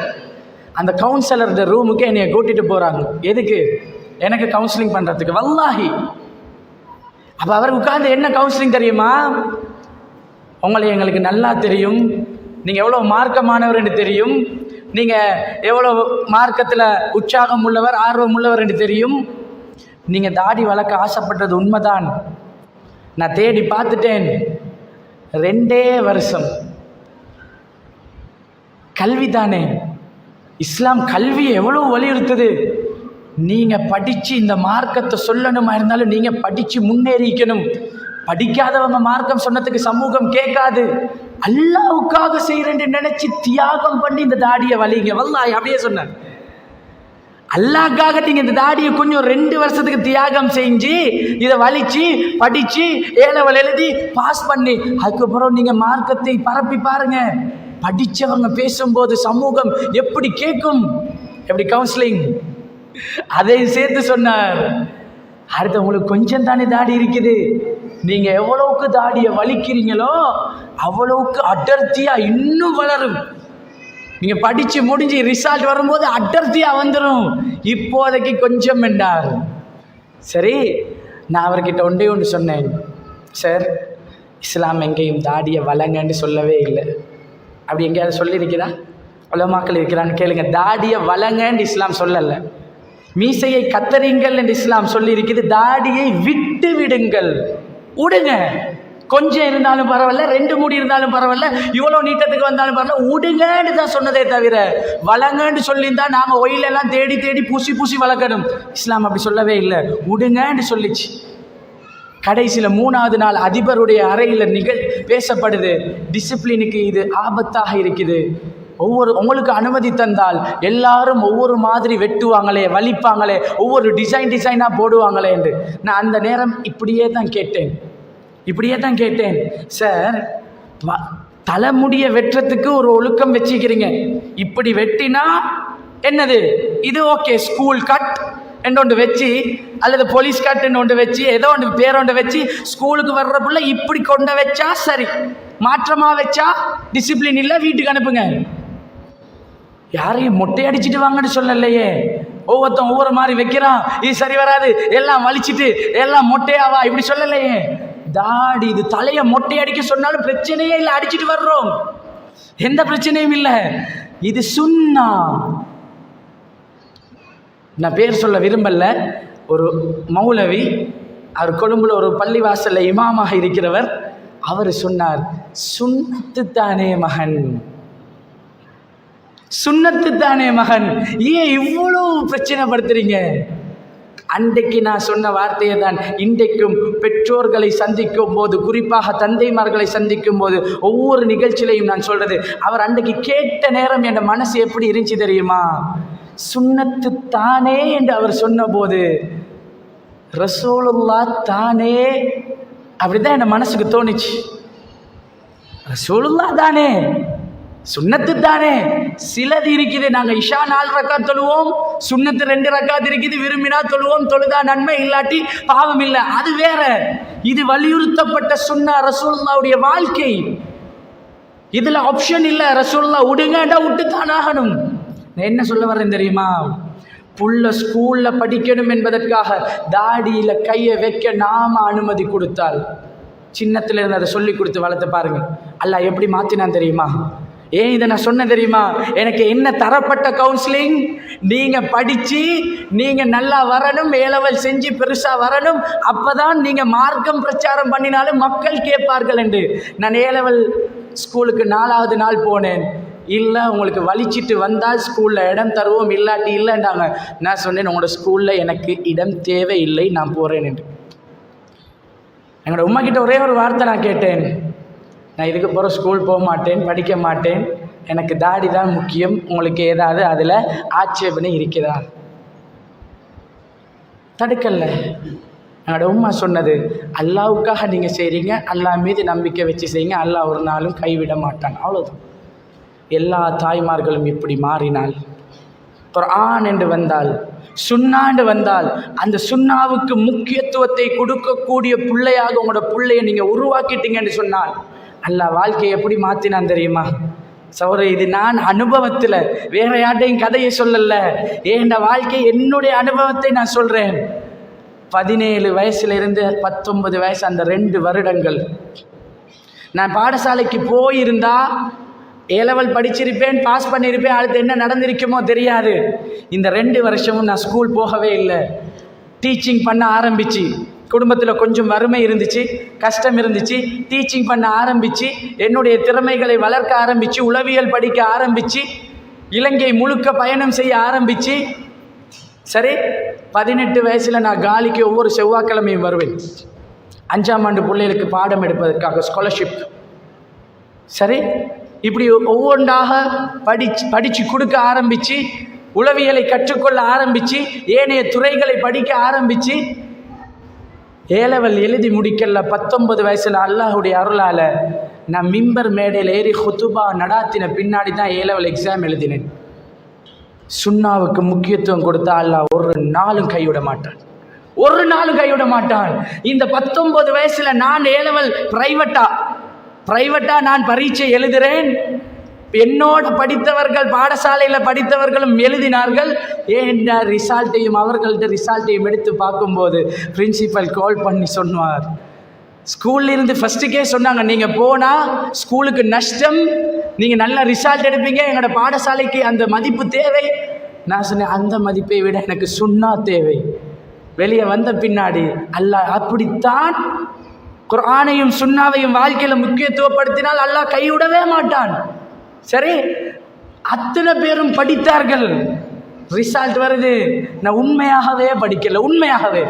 A: அந்த கவுன்சிலரோட ரூமுக்கு என்னைய கூட்டிகிட்டு போகிறாங்க. எதுக்கு? எனக்கு கவுன்சிலிங் பண்ணுறதுக்கு. வல்லாஹி. அப்போ அவர் உட்கார்ந்து என்ன கவுன்சிலிங் தெரியுமா? உங்களை எங்களுக்கு நல்லா தெரியும், நீங்கள் எவ்வளோ மார்க்கமானவர் என்று தெரியும், நீங்கள் எவ்வளோ மார்க்கத்தில் உற்சாகம் உள்ளவர், ஆர்வம் உள்ளவர் என்று தெரியும். நீங்கள் தாடி வளர்க்க ஆசைப்பட்டது உண்மைதான், நான் தேடி பார்த்துட்டேன். 2 வருஷம் கல்வி தானே, இஸ்லாம் கல்வியை எவ்வளோ வலியுறுத்துது. நீங்கள் படித்து இந்த மார்க்கத்தை சொல்லணுமா இருந்தாலும் நீங்கள் படித்து முன்னேறிக்கணும். படிக்காதவங்க மார்க்கம் சொன்னதுக்கு சமூகம் கேட்காது. அல்லாஹ்வுக்காக செய்கிறேன்னு நினச்சி தியாகம் பண்ணி இந்த தாடியை வலிங்க. வல்லாஹி அப்படியே சொன்னேன், அல்லாஹ்க்காக நீங்கள் இந்த தாடியை கொஞ்சம் 2 வருஷத்துக்கு தியாகம் செஞ்சு இதை வலிச்சு படித்து A-level எழுதி பாஸ் பண்ணி அதுக்கப்புறம் நீங்கள் மார்க்கத்தை பரப்பி பாருங்க. படித்தவங்க பேசும்போது சமூகம் எப்படி கேட்கும், எப்படி கவுன்சிலிங். அதை சேர்த்து சொன்னார், அடுத்த உங்களுக்கு கொஞ்சம் தானே தாடி இருக்குது, நீங்கள் எவ்வளவுக்கு தாடியை வலிக்கிறீங்களோ அவ்வளவுக்கு அடர்த்தியாக இன்னும் வளரும். நீங்கள் படித்து முடிஞ்சு ரிசல்ட் வரும்போது அடர்த்தியாக வந்துடும். இப்போதைக்கு கொஞ்சம் என்றார். சரி, நான் அவர்கிட்ட ஒன்று சொன்னேன், சார் இஸ்லாம் எங்கேயும் தாடியை வளங்கன்னு சொல்லவே இல்லை. அப்படி எங்கேயாவது சொல்லியிருக்கிறா? உலமாக்கள் இருக்கிறான்னு கேளுங்க. தாடியை வளங்கன்னு இஸ்லாம் சொல்லலை. மீசையை கத்தரிங்கள் என்று இஸ்லாம் சொல்லி இருக்குது. தாடியை விட்டு விடுங்கள், விடுங்க. கொஞ்சம் இருந்தாலும் பரவாயில்ல, 2 மூடி இருந்தாலும் பரவாயில்ல, இவ்வளோ நீட்டத்துக்கு வந்தாலும் பரவாயில்ல, விடுங்கன்னு தான் சொன்னதே தவிர வளங்கன்னு சொல்லியிருந்தா நாங்கள் ஒயிலெல்லாம் தேடி தேடி பூசி பூசி வளர்க்கணும். இஸ்லாம் அப்படி சொல்லவே இல்லை, விடுங்கன்னு சொல்லிச்சு. கடைசியில் 3வது நாள் அதிபருடைய அறையில் பேசப்படுது, டிசிப்ளினுக்கு இது ஆபத்தாக இருக்குது, உங்களுக்கு அனுமதி தந்தால் எல்லாரும் ஒவ்வொரு மாதிரி வெட்டுவாங்களே, வலிப்பாங்களே, ஒவ்வொரு டிசைனாக போடுவாங்களே என்று. நான் அந்த நேரம் இப்படியே தான் கேட்டேன், சார் தலைமுடியை வெட்டுறதுக்கு ஒரு ஒழுக்கம் வச்சுக்கிறீங்க, இப்படி வெட்டினா என்னது இது? ஓகே, ஸ்கூல் கட் என்று வச்சு அல்லது போலீஸ் கட் என்று வச்சு ஏதோ ஒன்று பேரொன்று வச்சு ஸ்கூலுக்கு வர்ற பிள்ளை இப்படி கொண்டு வச்சா சரி, மாற்றமாக வச்சா டிசிப்ளின் இல்லை, வீட்டுக்கு அனுப்புங்க. யாரையும் மொட்டை அடிச்சுட்டு வாங்கன்னு சொல்லலையே. ஒவ்வொருத்தன் ஒவ்வொரு மாதிரி வைக்கிறான், இது சரி வராது, எல்லாம் வலிச்சுட்டு எல்லாம் மொட்டையாவா, இப்படி சொல்லலையே. தாடி இது தலையை மொட்டை அடிக்க சொன்னாலும் பிரச்சனையே இல்லை, அடிச்சுட்டு வர்றோம், எந்த பிரச்சனையும் இல்லை. இது சுன்னா. நான் பேர் சொல்ல விரும்பல, ஒரு மௌலவி, அவர் கொழும்புல ஒரு பள்ளிவாசல்ல இமாமாக இருக்கிறவர், அவர் சொன்னார், சுன்னத்து தானே மகன், சுன்னத்து தானே மகன், ஏன் இவ்வளோ பிரச்சனைப்படுத்துறீங்க? அன்றைக்கு நான் சொன்ன வார்த்தையை தான் இன்றைக்கும் பெற்றோர்களை சந்திக்கும் போது, குறிப்பாக தந்தைமார்களை சந்திக்கும் போது, ஒவ்வொரு நிகழ்ச்சியிலையும் நான் சொல்றது. அவர் அன்றைக்கு கேட்ட நேரம் என் மனசு எப்படி இருந்துச்சு தெரியுமா? சுன்னத்து தானே என்று அவர் சொன்ன போது, ரசூலுல்லாஹ் தானே, அப்படிதான் என் மனசுக்கு தோணுச்சு. ரசூலுல்லாஹ் தானே, சுன்னத்து தானே. சிலது இருக்குது, நாங்கள் இஷா 4 ரக்காத் தொழுவோம், சுன்னத்து 2 ரக்காத் இருக்குது, விரும்பினா தொழுவோம், தொழுதா நன்மை, இல்லாட்டி பாவம் இல்லை, அது வேற. இது வலியுறுத்தப்பட்ட சுன்னா, ரசூலுல்லாஹ்வுடைய வாழ்க்கை. இதுல ஆப்ஷன் இல்லை. ரசூலுல்லாஹ் விடுங்கடா, விட்டுத்தான் ஆகணும். நான் என்ன சொல்ல வர்றேன் தெரியுமா? புள்ள ஸ்கூல்ல படிக்கணும் என்பதற்காக தாடியில கையை வைக்க நாம அனுமதி கொடுத்தால், சின்னத்துல இருந்து அதை சொல்லி கொடுத்து வளர்த்து பாருங்க, அல்லாஹ் எப்படி மாத்தினான் தெரியுமா? ஏன் இதை நான் சொன்ன தெரியுமா? எனக்கு என்ன தரப்பட்ட கவுன்சிலிங்? நீங்கள் படித்து நீங்கள் நல்லா வரணும், ஏலவல் செஞ்சு பெருசாக வரணும், அப்போ தான் நீங்கள் மார்க்கம் பிரச்சாரம் பண்ணினாலும் மக்கள் கேட்பார்கள் என்று. நான் ஏலவல் ஸ்கூலுக்கு 4வது நாள் போனேன். இல்லை, உங்களுக்கு வலிச்சிட்டு வந்தால் ஸ்கூலில் இடம் தருவோம், இல்லாட்டி இல்லைன்றாங்க. நான் சொன்னேன், உங்களோட ஸ்கூலில் எனக்கு இடம் தேவையில்லை, நான் போகிறேன் என்று. எங்களோட உமா கிட்ட ஒரே ஒரு வார்த்தை நான் கேட்டேன், நான் இதுக்கு போகிற ஸ்கூல் போக மாட்டேன், படிக்க மாட்டேன், எனக்கு தாடி தான் முக்கியம், உங்களுக்கு ஏதாவது அதில் ஆட்சேபனை இருக்கிறதா? தடுக்கல. என்னோட உம்மா சொன்னது, அல்லாவுக்காக நீங்கள் செய்கிறீங்க, அல்லா மீது நம்பிக்கை வச்சு செய்யுங்க, அல்லாஹ் ஒரு நாளும் கைவிட மாட்டான். அவ்வளோதான். எல்லா தாய்மார்களும் இப்படி மாறினால், குர்ஆன் என்று வந்தால், சுன்னா என்று வந்தால், அந்த சுன்னாவுக்கு முக்கியத்துவத்தை கொடுக்கக்கூடிய பிள்ளையாக உங்களோட பிள்ளையை நீங்கள் உருவாக்கிட்டீங்கன்னு சொன்னால் அல்லாஹ் வாழ்க்கையை எப்படி மாற்றினான் தெரியுமா? சௌர, இது நான் அனுபவத்தில், வேற யார்ட்டையும் கதையை சொல்லல, ஏன் வாழ்க்கை என்னுடைய அனுபவத்தை நான் சொல்கிறேன். 17 வயசுலேருந்து 19 வயசு, அந்த 2 வருடங்கள் நான் பாடசாலைக்கு போயிருந்தா ஏலவல் படிச்சிருப்பேன், பாஸ் பண்ணியிருப்பேன், அடுத்து என்ன நடந்திருக்குமோ தெரியாது. இந்த 2 வருஷமும் நான் ஸ்கூல் போகவே இல்லை. டீச்சிங் பண்ண ஆரம்பித்து, குடும்பத்தில் கொஞ்சம் வறுமை இருந்துச்சு, கஷ்டம் இருந்துச்சு, டீச்சிங் பண்ண ஆரம்பித்து, என்னுடைய திறமைகளை வளர்க்க ஆரம்பித்து, உளவியல் படிக்க ஆரம்பித்து, இலங்கை முழுக்க பயணம் செய்ய ஆரம்பித்து, சரி 18 வயசில் நான் காலிக்கு ஒவ்வொரு செவ்வாய்க்கிழமையும் வருவேன். 5ஆம் ஆண்டு பிள்ளைகளுக்கு பாடம் எடுப்பதற்காக ஸ்காலர்ஷிப். சரி, இப்படி ஒவ்வொன்றாக படித்து கொடுக்க ஆரம்பித்து, உளவியலை கற்றுக்கொள்ள ஆரம்பித்து, ஏனைய துறைகளை படிக்க ஆரம்பித்து, ஏலவல் எழுதி முடிக்கல. 19 வயசில் அல்லாஹுடைய அருளால் நான் மிம்பர் மேடையில் ஏறி ஹுத்துபா நடாத்தின பின்னாடி தான் ஏலவல் எக்ஸாம் எழுதினேன். சுன்னாவுக்கு முக்கியத்துவம் கொடுத்தா அல்லாஹ் ஒரு நாளும் கைவிட மாட்டான், ஒரு நாளும் கைவிட மாட்டான். இந்த 19 வயசில் நான் ஏலவல் பிரைவேட்டாக நான் பரீட்சை எழுதுகிறேன். என்னோட படித்தவர்கள், பாடசாலையில் படித்தவர்களும் எழுதினார்கள். ஏன் ரிசால்ட்டையும் அவர்கள்ட்ட ரிசால்ட்டையும் எடுத்து பார்க்கும்போது பிரின்சிபல் கால் பண்ணி சொன்னார், ஸ்கூல்லேருந்து ஃபஸ்ட்டுக்கே சொன்னாங்க, நீங்கள் போனால் ஸ்கூலுக்கு நஷ்டம், நீங்கள் நல்ல ரிசால்ட் எடுப்பீங்க, எங்களோட பாடசாலைக்கு அந்த மதிப்பு தேவை. நான் சொன்னேன், அந்த மதிப்பை விட எனக்கு சுன்னா தேவை. வெளியே வந்த பின்னாடி அல்லாஹ் அப்படித்தான் குர்ஆனையும் சுன்னாவையும் வாழ்க்கையில் முக்கியத்துவப்படுத்தினால் அல்லாஹ் கைவிடவே மாட்டான். சரி, அத்தனை பேரும் படித்தார்கள், ரிசல்ட் வருது. நான் உண்மையாகவே படிக்கல, உண்மையாகவே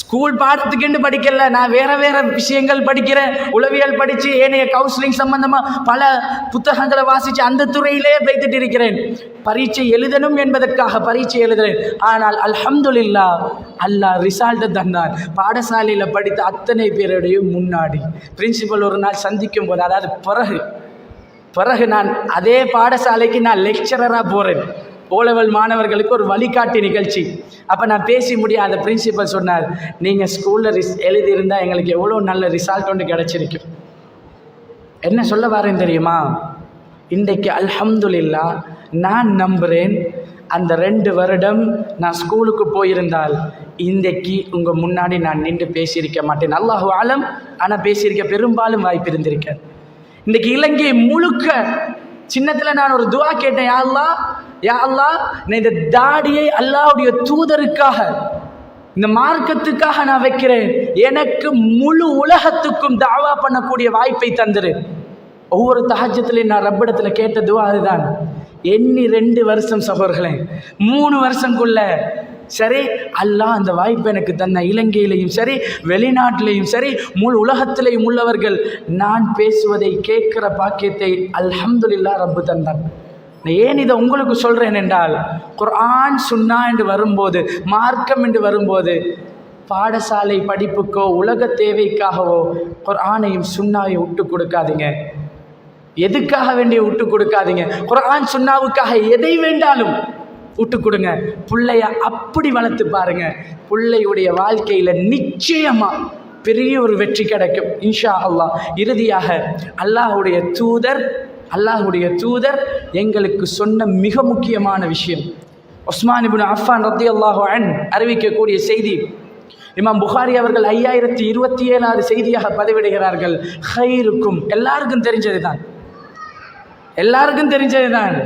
A: ஸ்கூல் பாடத்துக்குன்னு படிக்கல, நான் வேற விஷயங்கள் படிக்கிறேன். உளவியல் படித்து, ஏனைய கவுன்சிலிங் சம்பந்தமாக பல புத்தகங்களை வாசித்து அந்த துறையிலே வைத்துட்டு இருக்கிறேன். பரீட்சை எழுதணும் என்பதற்காக பரீட்சை எழுதுறேன். ஆனால் அல்ஹம்துலில்லாஹ், அல்லாஹ் ரிசல்ட்டை தந்தான். பாடசாலையில் படித்த அத்தனை பேருடையும் முன்னாடி பிரின்சிபல் ஒரு நாள் சந்திக்கும் போது, அதாவது பிறகு நான் அதே பாடசாலைக்கு நான் லெக்சரராக போகிறேன். ஓலெவல் மாணவர்களுக்கு ஒரு வழிகாட்டி நிகழ்ச்சி. அப்போ நான் பேசி முடியாத பிரின்சிபல் சொன்னார், நீங்கள் ஸ்கூலில் எழுதியிருந்தால் எங்களுக்கு எவ்வளோ நல்ல ரிசல்ட் ஒன்று கிடச்சிருக்கும். என்ன சொல்ல வரேன் தெரியுமா? இன்றைக்கு அல்ஹம்துலில்லாஹ் நான் நம்புகிறேன், அந்த 2 வருடம் நான் ஸ்கூலுக்கு போயிருந்தால் இன்றைக்கு உங்கள் முன்னாடி நான் நின்று பேசியிருக்க மாட்டேன். அல்லாஹு ஆலம், ஆனால் பேசியிருக்க பெரும்பாலும் வாய்ப்பு இருந்திருக்கேன். இன்றைக்கு இலங்கை முழுக்க சின்னத்தில் நான் ஒரு துவா கேட்டேன், யா அல்லாஹ் நான் இந்த தாடியை அல்லாஹ்வுடைய தூதருக்காக, இந்த மார்க்கத்துக்காக நான் வைக்கிறேன், எனக்கு முழு உலகத்துக்கும் தாவா பண்ணக்கூடிய வாய்ப்பை தந்துரு. ஒவ்வொரு தஹஜ்ஜுத்திலையும் நான் ரப்பிடத்தில் கேட்ட துவா அதுதான். எண்ணி 2 வருஷம் சகோதரர்களே, 3 வருஷங்குள்ள சரி அல்லாஹ் அந்த வாய்ப்பு எனக்கு தன்ன. இலங்கையிலையும் சரி, வெளிநாட்டிலையும் சரி, முழு உலகத்திலையும் உள்ளவர்கள் நான் பேசுவதை கேட்கிற பாக்கியத்தை அல்ஹம்துலில்லாஹ் ரப்பு தந்தான். ஏன் இதை உங்களுக்கு சொல்கிறேன் என்றால், குர்ஆன் சுன்னா என்று வரும்போது, மார்க்கம் என்று வரும்போது, பாடசாலை படிப்புக்கோ உலக தேவைக்காகவோ குர்ஆனையும் சுன்னாவை விட்டு கொடுக்காதீங்க. எதுக்காக வேண்டிய விட்டு கொடுக்காதீங்க. குர்ஆன் சுன்னாவுக்காக எதை வேண்டாலும் விட்டு கொடுங்க. பிள்ளைய அப்படி வளர்த்து பாருங்க, பிள்ளையுடைய வாழ்க்கையில் நிச்சயமாக பெரிய ஒரு வெற்றி கிடைக்கும் இன்ஷா அல்லாஹ். இறுதியாக அல்லாஹ்வுடைய தூதர் எங்களுக்கு சொன்ன மிக முக்கியமான விஷயம், உஸ்மான் இப்னு அஃபான் ரலியல்லாஹு அன்ஹு அறிவிக்கக்கூடிய செய்தி. இமாம் புகாரி அவர்கள் 5027வது செய்தியாக பதிவிடுகிறார்கள். ஹைருக்கும், எல்லாருக்கும் தெரிஞ்சது தான்,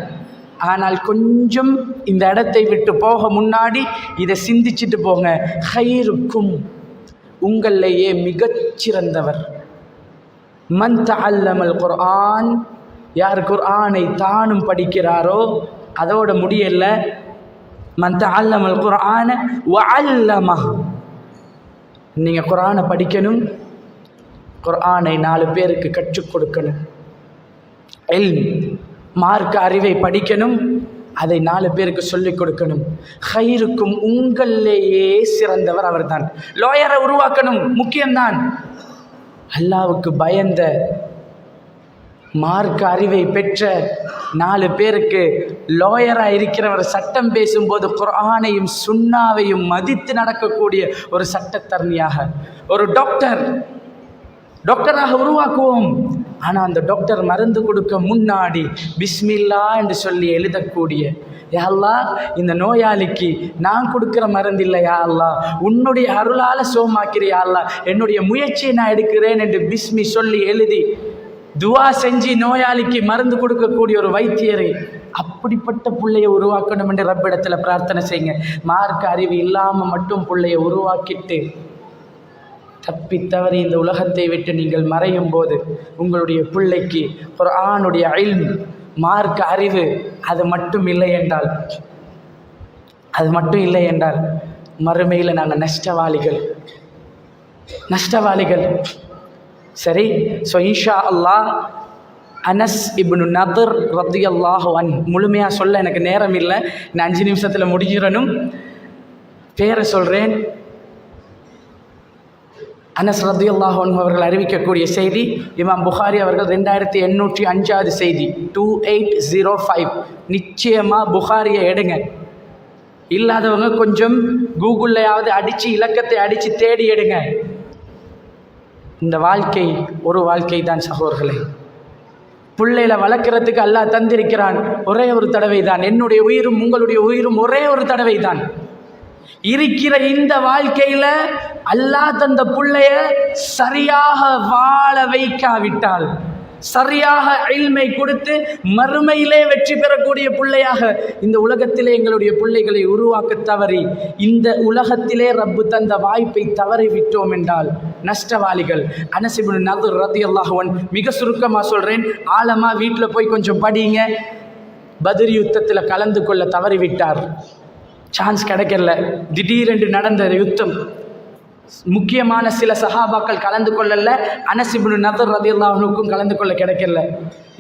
A: ஆனால் கொஞ்சம் இந்த இடத்தை விட்டு போக முன்னாடி இதை சிந்திச்சுட்டு போங்க. ஹைருக்கும், உங்களிலேயே மிகச்சிறந்தவர், மன் தஅல்லமல் குர்ஆன், யார் குர்ஆனை தானும் படிக்கிறாரோ. அதோட முடியல, மன் தஅல்லமல் குர்ஆன வ அல்லமஹ், நீங்கள் குர்ஆனை படிக்கணும், குர்ஆனை 4 பேருக்கு கற்றுக் கொடுக்கணும். இல்ம், மார்க்க அறிவை படிக்கணும், அதை 4 பேருக்கு சொல்லிக் கொடுக்கணும். ஹைருக்கும், உங்களிலேயே சிறந்தவர் அவர்தான். லாயரை உருவாக்கணும், முக்கியம்தான். அல்லாவுக்கு பயந்த மார்க்க அறிவை பெற்ற 4 பேருக்கு லாயராக இருக்கிறவர் சட்டம் பேசும்போது குர்ஆனையும் சுன்னாவையும் மதித்து நடக்கக்கூடிய ஒரு சட்டத்தரணியாக, ஒரு டாக்டராக உருவாக்குவோம். ஆனால் அந்த டாக்டர் மருந்து கொடுக்க முன்னாடி பிஸ்மில்லா என்று சொல்லி எழுதக்கூடிய, யா அல்லாஹ், இந்த நோயாளிக்கு நான் கொடுக்குற மருந்து இல்லை யா அல்லாஹ், உன்னுடைய அருளால் சோமாக்கிறியா அல்லாஹ், என்னுடைய முயற்சியை நான் எடுக்கிறேன் என்று பிஸ்மி சொல்லி எழுதி துவா செஞ்சு நோயாளிக்கு மருந்து கொடுக்கக்கூடிய ஒரு வைத்தியரை, அப்படிப்பட்ட பிள்ளையை உருவாக்கணும் என்று ரப்பிடத்தில் பிரார்த்தனை செய்யுங்க. மார்க்க அறிவு இல்லாமல் மட்டும் பிள்ளையை உருவாக்கிட்டு தப்பி தவறி இந்த உலகத்தை விட்டு நீங்கள் மறையும் போது உங்களுடைய பிள்ளைக்கு குர்ஆனுடைய இல்ம், மார்க்க அறிவு அது மட்டும் இல்லை என்றால் மறுமையில் நாங்கள் நஷ்டவாளிகள். சரி, ஸோ இன்ஷா அல்லாஹ் அனஸ் இப்னு நதர் ரலியல்லாஹு அன்ஹு, முழுமையாக சொல்ல எனக்கு நேரம் இல்லை, நான் 5 நிமிஷத்தில் முடிஞ்சிடணும். பேரை சொல்கிறேன். அனஸ் ரலியல்லாஹு அன்ஹு அவர்கள் அறிவிக்கக்கூடிய செய்தி, இமாம் புகாரி அவர்கள் 2805 செய்தி, 2805. நிச்சயமாக புகாரியை எடுங்க. இல்லாதவங்க கொஞ்சம் கூகுள்லையாவது அடித்து இலக்கத்தை அடித்து தேடி எடுங்க. இந்த வாழ்க்கை ஒரு வாழ்க்கை தான் சகோதரர்களே. பிள்ளைகளை வளர்க்குறதுக்கு அல்லாஹ் தந்திருக்கிறான், ஒரே ஒரு தடவை தான். என்னுடைய உயிரும் உங்களுடைய உயிரும் ஒரே ஒரு தடவை தான் இருக்கிற இந்த வாழ்க்கையில் அல்லாஹ் தந்த பிள்ளைய சரியாக வாழ வைக்காவிட்டால், சரியாக இல்மை கொடுத்து மறுமையிலே வெற்றி பெறக்கூடிய பிள்ளையாக இந்த உலகத்திலே எங்களுடைய பிள்ளைகளை உருவாக்க தவறி இந்த உலகத்திலே ரப்பு தந்த வாய்ப்பை தவறி விட்டோம் என்றால் நஷ்டவாளிகள். அனஸ் இப்னு நதர் ரலியல்லாஹு அன்ஹு, மிக சுருக்கமாக சொல்கிறேன், ஆழமாக வீட்டில் போய் கொஞ்சம் படிங்க. பத்ர் யுத்தத்தில் கலந்து கொள்ள தவறிவிட்டார், சான்ஸ் கிடைக்கல. திடீரென்று நடந்த யுத்தம், முக்கியமான சில சஹாபாக்கள் கலந்து கொள்ளல, அனஸ் இப்னு நதர் ரலியல்லாஹு அன்ஹுக்கும் கலந்து கொள்ள கிடைக்கல.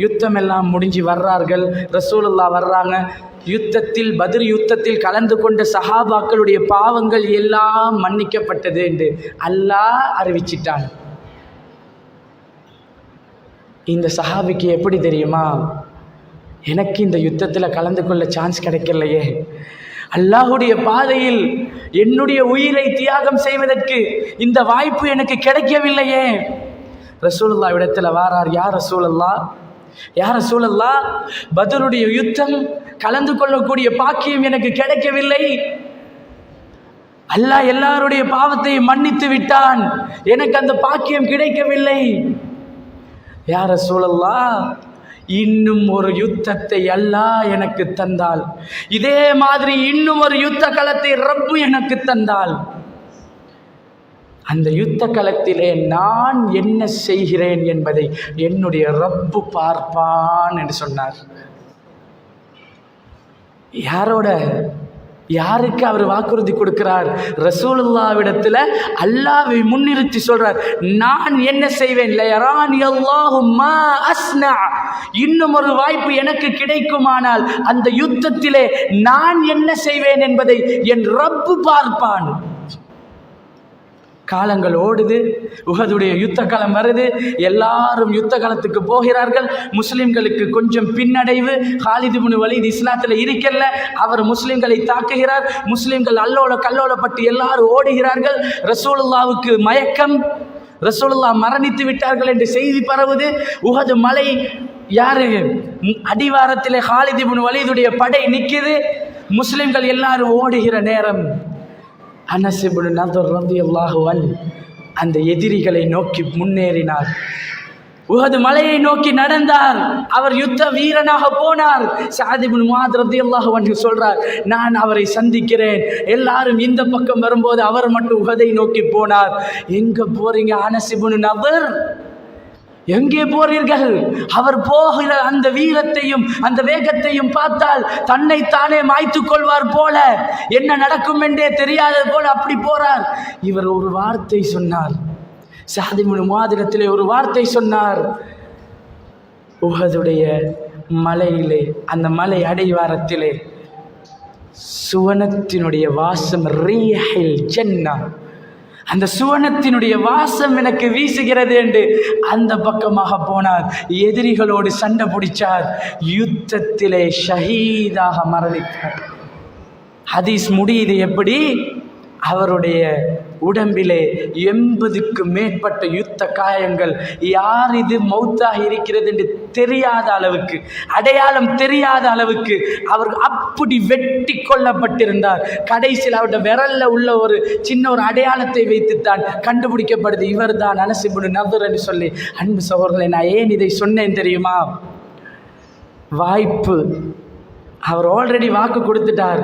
A: யுத்தம் எல்லாம் முடிஞ்சு வர்றார்கள், ரசூலுல்லாஹ் வர்றாங்க. யுத்தத்தில், பத்ர் யுத்தத்தில் கலந்து கொண்ட சஹாபாக்களுடைய பாவங்கள் எல்லாம் மன்னிக்கப்பட்டது என்று அல்லாஹ் அறிவிச்சிட்டான். இந்த சஹாபிக்கு எப்படி தெரியுமா, எனக்கு இந்த யுத்தத்தில் கலந்து கொள்ள சான்ஸ் கிடைக்கலையே, அல்லாஹுடைய பாதையில் என்னுடைய உயிரை தியாகம் செய்வதற்கு இந்த வாய்ப்பு எனக்கு கிடைக்கவில்லையே. ரசூலுல்லாஹ் இடத்துல வாரார், யார் ரசூலுல்லாஹ், பத்ருடைய யுத்தம் கலந்து கொள்ளக்கூடிய பாக்கியம் எனக்கு கிடைக்கவில்லை, அல்லாஹ் எல்லாருடைய பாவத்தை மன்னித்து விட்டான், எனக்கு அந்த பாக்கியம் கிடைக்கவில்லை. யார் ரசூலுல்லாஹ், இன்னும் ஒரு யுத்தத்தை அல்லாஹ் எனக்கு தந்தால், இதே மாதிரி இன்னும் ஒரு யுத்த களத்தை ரப்பு எனக்கு தந்தால், அந்த யுத்த களத்திலே நான் என்ன செய்கிறேன் என்பதை என்னுடைய ரப்பு பார்ப்பான் என்று சொன்னார். யாருக்கு அவர் வாக்குறுதி கொடுக்கிறார்? ரசூலுல்லாஹ்விடத்தில் அல்லாஹ்வை முன்னிறுத்தி சொல்றார், நான் என்ன செய்வேன், லயரானி அல்லாஹு மா அஸ்னா, இன்னும் ஒரு வாய்ப்பு எனக்கு கிடைக்குமானால் அந்த யுத்தத்திலே நான் என்ன செய்வேன் என்பதை என் ரப்பு பார்ப்பான். காலங்கள் ஓடுது, உஹதுடைய யுத்த காலம் வருது, எல்லாரும் யுத்த காலத்துக்கு போகிறார்கள். முஸ்லிம்களுக்கு கொஞ்சம் பின்னடைவு. காலித் இப்னு வலீத் இஸ்லாத்தில் இருக்கல, அவர் முஸ்லிம்களை தாக்குகிறார். முஸ்லிம்கள் கல்லோலப்பட்டு எல்லாரும் ஓடுகிறார்கள். ரசூலுல்லாவுக்கு மயக்கம், ரசூலுல்லாஹ் மரணித்து விட்டார்கள் என்று செய்தி பரவுது. உஹது மலை யாரு அடிவாரத்திலே காலித் இப்னு வலீதுடைய படை நிற்குது. முஸ்லிம்கள் எல்லாரும் ஓடுகிற நேரம் அனஸ் இப்னு நதர் ரலியல்லாஹு அன்ஹு அந்த எதிரிகளை நோக்கி முன்னேறினார். உஹது மலையை நோக்கி நடந்தார். அவர் யுத்த வீரனாக போனார். சஅத் இப்னு முஆத் ரலியல்லாஹு அன்ஹு சொல்றார், நான் அவரை சந்திக்கிறேன். எல்லாரும் இந்த பக்கம் வரும்போது அவர் மட்டும் உஹதை நோக்கி போனார். எங்க போறீங்க அனஸ் இப்னு நதர்? எங்கே போறீர்கள்? அவர் போகிற அந்த வீரத்தையும் அந்த வேகத்தையும் பார்த்தால் தன்னை தானே மாய்த்து கொள்வார் போல, என்ன நடக்கும் என்றே தெரியாதது போல அப்படி போறார். இவர் ஒரு வார்த்தை சொன்னார். சஅத் இப்னு முஆதிடத்திலே ஒரு வார்த்தை சொன்னார். உஹதுடைய மலையிலே, அந்த மலை அடிவாரத்திலே சுவனத்தினுடைய வாசம், ரீஹில் ஜன்னா, அந்த சுவனத்தினுடைய வாசம் எனக்கு வீசுகிறது என்று அந்த பக்கமாக போனார். எதிரிகளோடு சண்டை பிடிச்சார். யுத்தத்திலே ஷஹீதாக மரணித்தார். ஹதீஸ் முடியுது எப்படி? அவருடைய உடம்பிலே 80க்கு மேற்பட்ட யுத்த காயங்கள். யார் இது மௌத்தாக இருக்கிறது என்று தெரியாத அளவுக்கு, அடையாளம் தெரியாத அளவுக்கு அவர் அப்படி வெட்டி கொல்லப்பட்டிருந்தார். கடைசியில் அவருடைய விரல்ல உள்ள ஒரு சின்ன ஒரு அடையாளத்தை வைத்துத்தான் கண்டுபிடிக்கப்படுது, இவர் தான் அனஸ் இப்னு நதர் என்று சொல்லி. அன்பு சகோதரர்களே, நான் ஏன் இதை சொன்னேன் தெரியுமா? வாய்ப்பு, அவர் ஆல்ரெடி வாக்கு கொடுத்துட்டார்.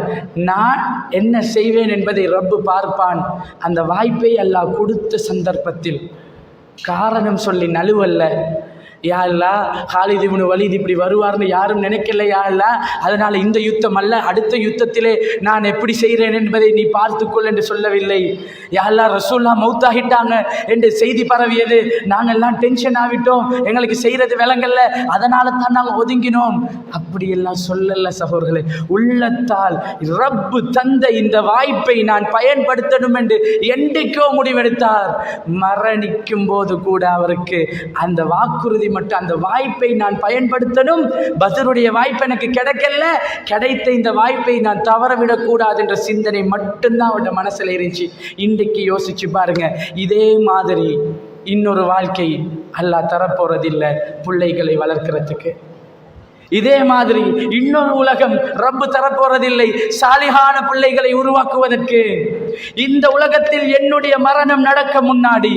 A: நான் என்ன செய்வேன் என்பதை ரப்பு பார்ப்பான். அந்த வாய்ப்பை அல்லாஹ் கொடுத்த சந்தர்ப்பத்தில் காரணம் சொல்லி நழுவல்ல. யா அல்லாஹ், காலித் இப்னு வலீத் இப்படி வருவார்னு யாரும் நினைக்கல யா அல்லாஹ், அதனால் இந்த யுத்தம் அல்ல, அடுத்த யுத்தத்திலே நான் எப்படி செய்கிறேன் என்பதை நீ பார்த்துக்கொள் என்று சொல்லவில்லை. யா அல்லாஹ், ரசூல்லா மௌத்தாகிட்டாங்க என்று செய்தி பரவியது, நாங்கள் எல்லாம் டென்ஷன் ஆகிட்டோம், எங்களுக்கு செய்கிறது விளங்கல்ல, அதனால தான் நாங்கள் ஒதுங்கினோம், அப்படியெல்லாம் சொல்லல சகோதரர்களே. உள்ளத்தால் ரப்பு தந்த இந்த வாய்ப்பை நான் பயன்படுத்தணும் என்று என்றைக்கோ முடிவெடுத்தார். மரணிக்கும் போது கூட அவருக்கு அந்த வாக்குறுதி மட்டும், அந்த வாய்ப்பை நான் பயன்படுத்தணும், பத்ருடைய வாய்ப்பு எனக்கு கிடைக்கல, கிடைத்த இந்த வாய்ப்பை நான் தவறவிடக்கூடாது என்ற சிந்தனை மட்டும்தான் அவருடைய மனசில் இருந்துச்சு. இன்றைக்கு யோசிச்சு பாருங்க, இதே மாதிரி இன்னொரு வாழ்க்கை அல்லாஹ் தரப்போறதில்லை பிள்ளைகளை வளர்க்கிறதுக்கு. இதே மாதிரி இன்னொரு உலகம் ரப்பு தரப்போறதில்லை சாலிஹான பிள்ளைகளை உருவாக்குவதற்கு. இந்த உலகத்தில் என்னுடைய மரணம் நடக்க முன்னாடி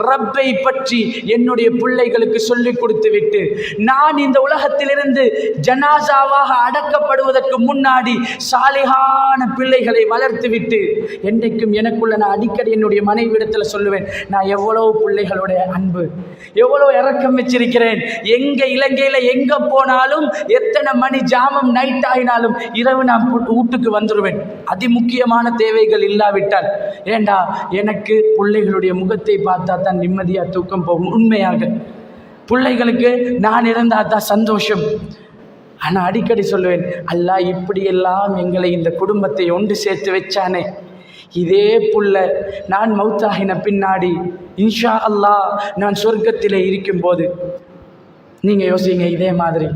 A: ரப்பை பற்றி என்னுடைய பிள்ளைகளுக்கு சொல்லிக் கொடுத்து விட்டு, நான் இந்த உலகத்திலிருந்து ஜனாசாவாக அடக்கப்படுவதற்கு முன்னாடி சாலிஹான பிள்ளைகளை வளர்த்து விட்டு, என்றைக்கும் எனக்குள்ள நான் அடிக்கடி என்னுடைய மனைவிடத்தில் சொல்லுவேன், நான் எவ்வளவு பிள்ளைகளுடைய அன்பு, எவ்வளவு இரக்கம் வச்சிருக்கிறேன். எங்க இலங்கையில எங்க போனாலும், எத்தனை மணி ஜாமம் நைட் ஆகினாலும் இரவு நான் வீட்டுக்கு வந்துடுவேன், அதி முக்கியமான தேவைகள் இல்லாவிட்டால். ஏண்டா, எனக்கு பிள்ளைகளுடைய முகத்தை பார்த்தா தான் நிம்மதியாக தூக்கம் போகும். உண்மையாக பிள்ளைகளுக்கு நான் இருந்தால் தான் சந்தோஷம். ஆனால் அடிக்கடி சொல்லுவேன், அல்லாஹ் இப்படியெல்லாம் எங்களை இந்த குடும்பத்தை ஒன்று சேர்த்து வச்சானே, இதே புள்ள நான் மௌத்தாகின பின்னாடி இன்ஷா அல்லாஹ் நான் சொர்க்கத்திலே இருக்கும்போது, நீங்கள் யோசிங்க, இதே மாதிரி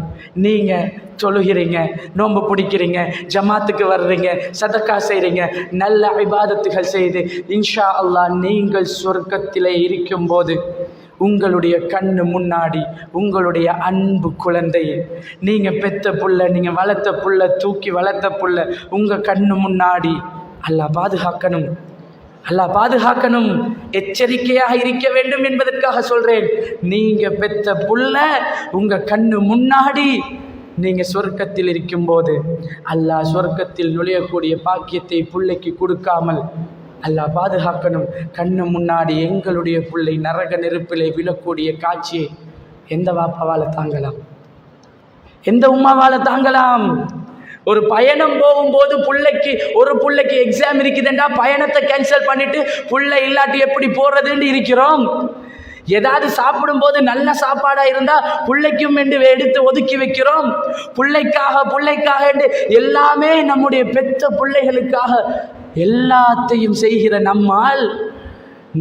A: நீங்கள் தொழுகிறீங்க, நோன்பு பிடிக்கிறீங்க, ஜமாத்துக்கு வர்றீங்க, சதக்கா செய்கிறீங்க, நல்ல இபாதத்துகள் செய்து இன்ஷா அல்லாஹ் நீங்கள் சொர்க்கத்திலே இருக்கும்போது உங்களுடைய கண்ணு முன்னாடி உங்களுடைய அன்பு குழந்தை, நீங்கள் பெத்த புள்ள, நீங்கள் வளர்த்த புள்ள, தூக்கி வளர்த்த புள்ள உங்கள் கண்ணு முன்னாடி அல்லாஹ் பாதுகாக்கணும், அல்லாஹ் பாதுகாக்கணும். எச்சரிக்கையாக இருக்க வேண்டும் என்பதற்காக சொல்றேன். நீங்க பெத்த புள்ள உங்க கண்ணு முன்னாடி நீங்க சொர்க்கத்தில் இருக்கும்போது அல்லாஹ் சொர்க்கத்தில் நுழையக்கூடிய பாக்கியத்தை பிள்ளைக்கு கொடுக்காமல் அல்லாஹ் பாதுகாக்கணும். கண்ணு முன்னாடி எங்களுடைய பிள்ளை நரக நெருப்பிலே விழக்கூடிய காட்சியை எந்த வாப்பாவால் தாங்கலாம்? எந்த உம்மாவால் தாங்கலாம்? ஒரு பயணம் போகும்போது ஒரு பிள்ளைக்கு எக்ஸாம் இருக்குதுண்டா பயணத்தை கேன்சல் பண்ணிட்டு பிள்ளை இல்லாட்டி எப்படி போறதுன்னு இருக்கிறோம். ஏதாவது சாப்பிடும்போது நல்ல சாப்பாடா இருந்தா பிள்ளைக்கும் என்று எடுத்து ஒதுக்கி வைக்கிறோம். பிள்ளைக்காக என்று எல்லாமே நம்முடைய பெற்ற பிள்ளைகளுக்காக எல்லாத்தையும் செய்கிற நம்மால்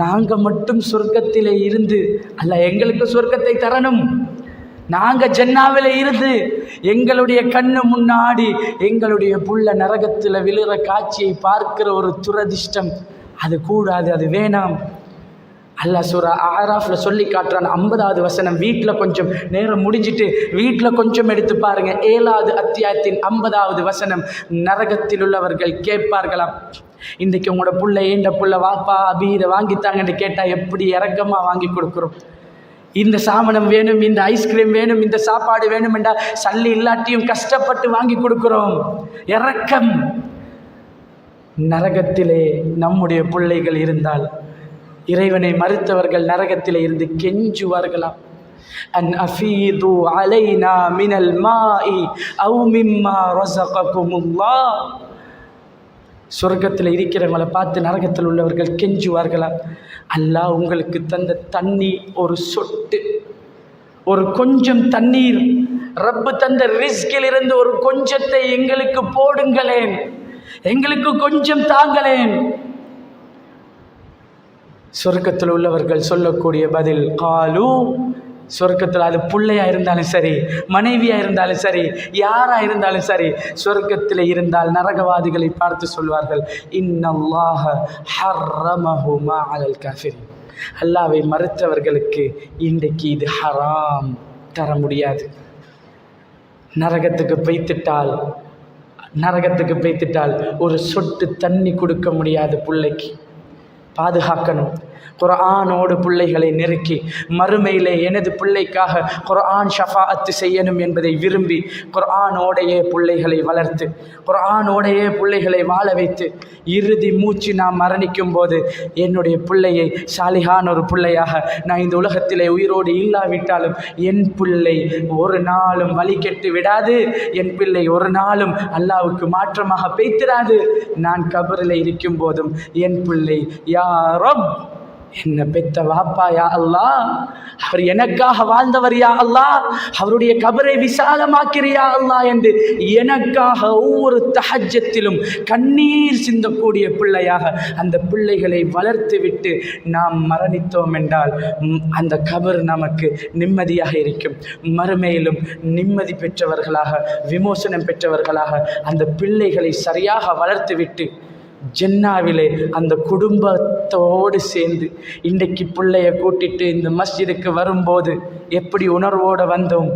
A: நாங்க மட்டும் சொர்க்கத்திலே இருந்து அல்லாஹ் எங்களுக்கு சொர்க்கத்தை தரணும். நாங்கள் ஜன்னாவில் இருந்து எங்களுடைய கண்ணு முன்னாடி எங்களுடைய புள்ள நரகத்தில் விழுற காட்சியை பார்க்கிற ஒரு துரதிஷ்டம், அது கூடாது, அது வேணாம். அல்லாஹ் சூரா ஆராஃப்ல சொல்லி காட்டுறான். 50வது வசனம். வீட்டில் கொஞ்சம் நேரம் முடிஞ்சிட்டு வீட்டில் கொஞ்சம் எடுத்து பாருங்க. 7வது அத்தியாயத்தின் 50வது வசனம். நரகத்தில் உள்ளவர்கள் கேட்பார்களாம், இன்றைக்கு உங்களோட புள்ள ஏண்ட புள்ள வாப்பா அபி இதை வாங்கித்தாங்கன்னு கேட்டால் எப்படி இறக்கமாக வாங்கி கொடுக்குறோம். இந்த சாமனம் வேணும், இந்த ஐஸ்கிரீம் வேணும், இந்த சாப்பாடு வேணும் என்றால் சல்லி இல்லாட்டியும் கஷ்டப்பட்டு வாங்கி கொடுக்கிறோம். இரக்கம். நரகத்திலே நம்முடைய பிள்ளைகள் இருந்தால் இறைவனை மறுத்தவர்கள் நரகத்திலே இருந்து கெஞ்சுவார்களாம். அன் அஃபீது அலைனா மினல் மாஇ அவ் மிம்மா ரஸககுமுல்லாஹ். சொர்க்கத்தில் இருக்கிறவங்களை பார்த்து நரகத்தில் உள்ளவர்கள் கெஞ்சுவார்களாம், அல்லாஹ் உங்களுக்கு தந்த தண்ணி ஒரு சொட்டு, ஒரு கொஞ்சம் தண்ணீர், ரப்பு தந்த ரிஸ்கில் இருந்து ஒரு கொஞ்சத்தை எங்களுக்கு போடுங்களேன், எங்களுக்கு கொஞ்சம் தாங்களேன். சொர்க்கத்தில் உள்ளவர்கள் சொல்லக்கூடிய பதில் காலு, சொர்க்கத்தில் அது பிள்ளையா இருந்தாலும் சரி, மனைவியா இருந்தாலும் சரி, யாரா இருந்தாலும் சரி, சொர்க்கத்தில் இருந்தால் நரகவாதிகளை பார்த்து சொல்வார்கள், இன்னல்லாஹ ஹர்ரமஹுமா அலல் காஃபிரின். அல்லாஹ்வை மறுத்தவர்களுக்கு இன்றைக்கு இது ஹராம், தர முடியாது. நரகத்துக்கு பெய்த்திட்டால் ஒரு சொட்டு தண்ணி கொடுக்க முடியாது பிள்ளைக்கு. பாதுகாக்கணும். குர்ஆனோடு பிள்ளைகளை நெருக்கி மறுமையிலே எனது பிள்ளைக்காக குர்ஆன் ஷஃபாஅத்து செய்யணும் என்பதை விரும்பி குர்ஆனோடையே பிள்ளைகளை வளர்த்து குர்ஆனோடையே பிள்ளைகளை வாழ வைத்து இறுதி மூச்சு நாம் மரணிக்கும் போது என்னுடைய பிள்ளையை சாலிஹான் ஒரு பிள்ளையாக நான் இந்த உலகத்திலே உயிரோடு இல்லாவிட்டாலும் என் பிள்ளை ஒரு நாளும் வழி கெட்டு விடாது, என் பிள்ளை ஒரு நாளும் அல்லாஹ்வுக்கு மாற்றமாக பேய்த்திராது. நான் கபரில் இருக்கும் போதும் என் பிள்ளை யா ரப், என்ன பெத்த வாப்பா யா அல்லாஹ், அவர் எனக்காக வாழ்ந்தவர் யா அல்லாஹ், அவருடைய கபரை விசாலமாக்கிறியா அல்லாஹ் என்று எனக்காக ஒவ்வொரு தஹஜ்ஜத்திலும் கண்ணீர் சிந்தக்கூடிய பிள்ளையாக அந்த பிள்ளைகளை வளர்த்து விட்டு நாம் மரணித்தோம் என்றால் அந்த கபர் நமக்கு நிம்மதியாக இருக்கும். மறுமையிலும் நிம்மதி பெற்றவர்களாக, விமோசனம் பெற்றவர்களாக அந்த பிள்ளைகளை சரியாக வளர்த்து விட்டு ஜன்னாவிலே அந்த குடும்பத்தோடு சேர்ந்து இன்றைக்கு பிள்ளைய கூட்டிட்டு இந்த மஸ்ஜிதுக்கு வரும்போது எப்படி உணர்வோடு வந்தோம்,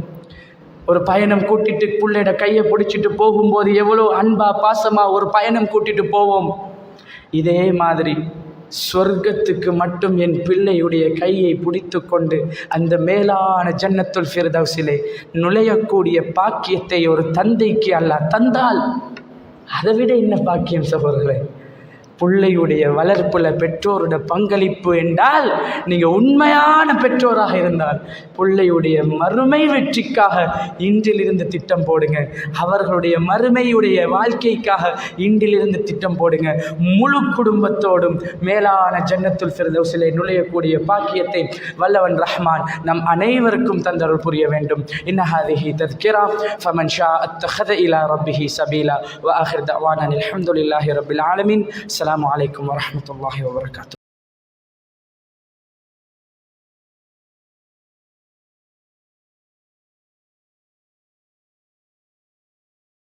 A: ஒரு பயணம் கூட்டிட்டு பிள்ளையோட கையை பிடிச்சிட்டு போகும்போது எவ்வளோ அன்பா பாசமா ஒரு பயணம் கூட்டிட்டு போவோம். இதே மாதிரி சொர்க்கத்துக்கு மட்டும் என் பிள்ளையுடைய கையை பிடித்து கொண்டு அந்த மேலான ஜன்னத்துல் ஃபிர்தௌஸிலே நுழையக்கூடிய பாக்கியத்தை ஒரு தந்தைக்கு அல்லாஹ் தந்தால் அதை விட என்ன பாக்கியம் சகோதரர்களே. பிள்ளையுடைய வளர்ப்புல பெற்றோருடைய பங்களிப்பு என்றால், நீங்கள் உண்மையான பெற்றோராக இருந்தால் பிள்ளையுடைய மறுமை வெற்றிக்காக இன்றிலிருந்து திட்டம் போடுங்க. அவர்களுடைய மறுமையுடைய வாழ்க்கைக்காக இன்றிலிருந்து திட்டம் போடுங்க. முழு குடும்பத்தோடும் மேலான ஜன்னத்துல் ஃபிர்தௌஸிலே நுழையக்கூடிய பாக்கியத்தை வல்லவன் ரஹ்மான் நம் அனைவருக்கும் தந்தருள் புரிய வேண்டும். இன்ன ஹாதிஹி தத்கிரா ஃபமன் ஷா அத்தஹத இலா ரப்பிஹி சபீலா வ ஆஹிர் தஅவானா அல்ஹம்துலில்லாஹி ரப்பில் ஆலமீன். அஸ்ஸலாமு அலைக்கும் வரஹ்மத்துல்லாஹி வபரகாத்துஹு.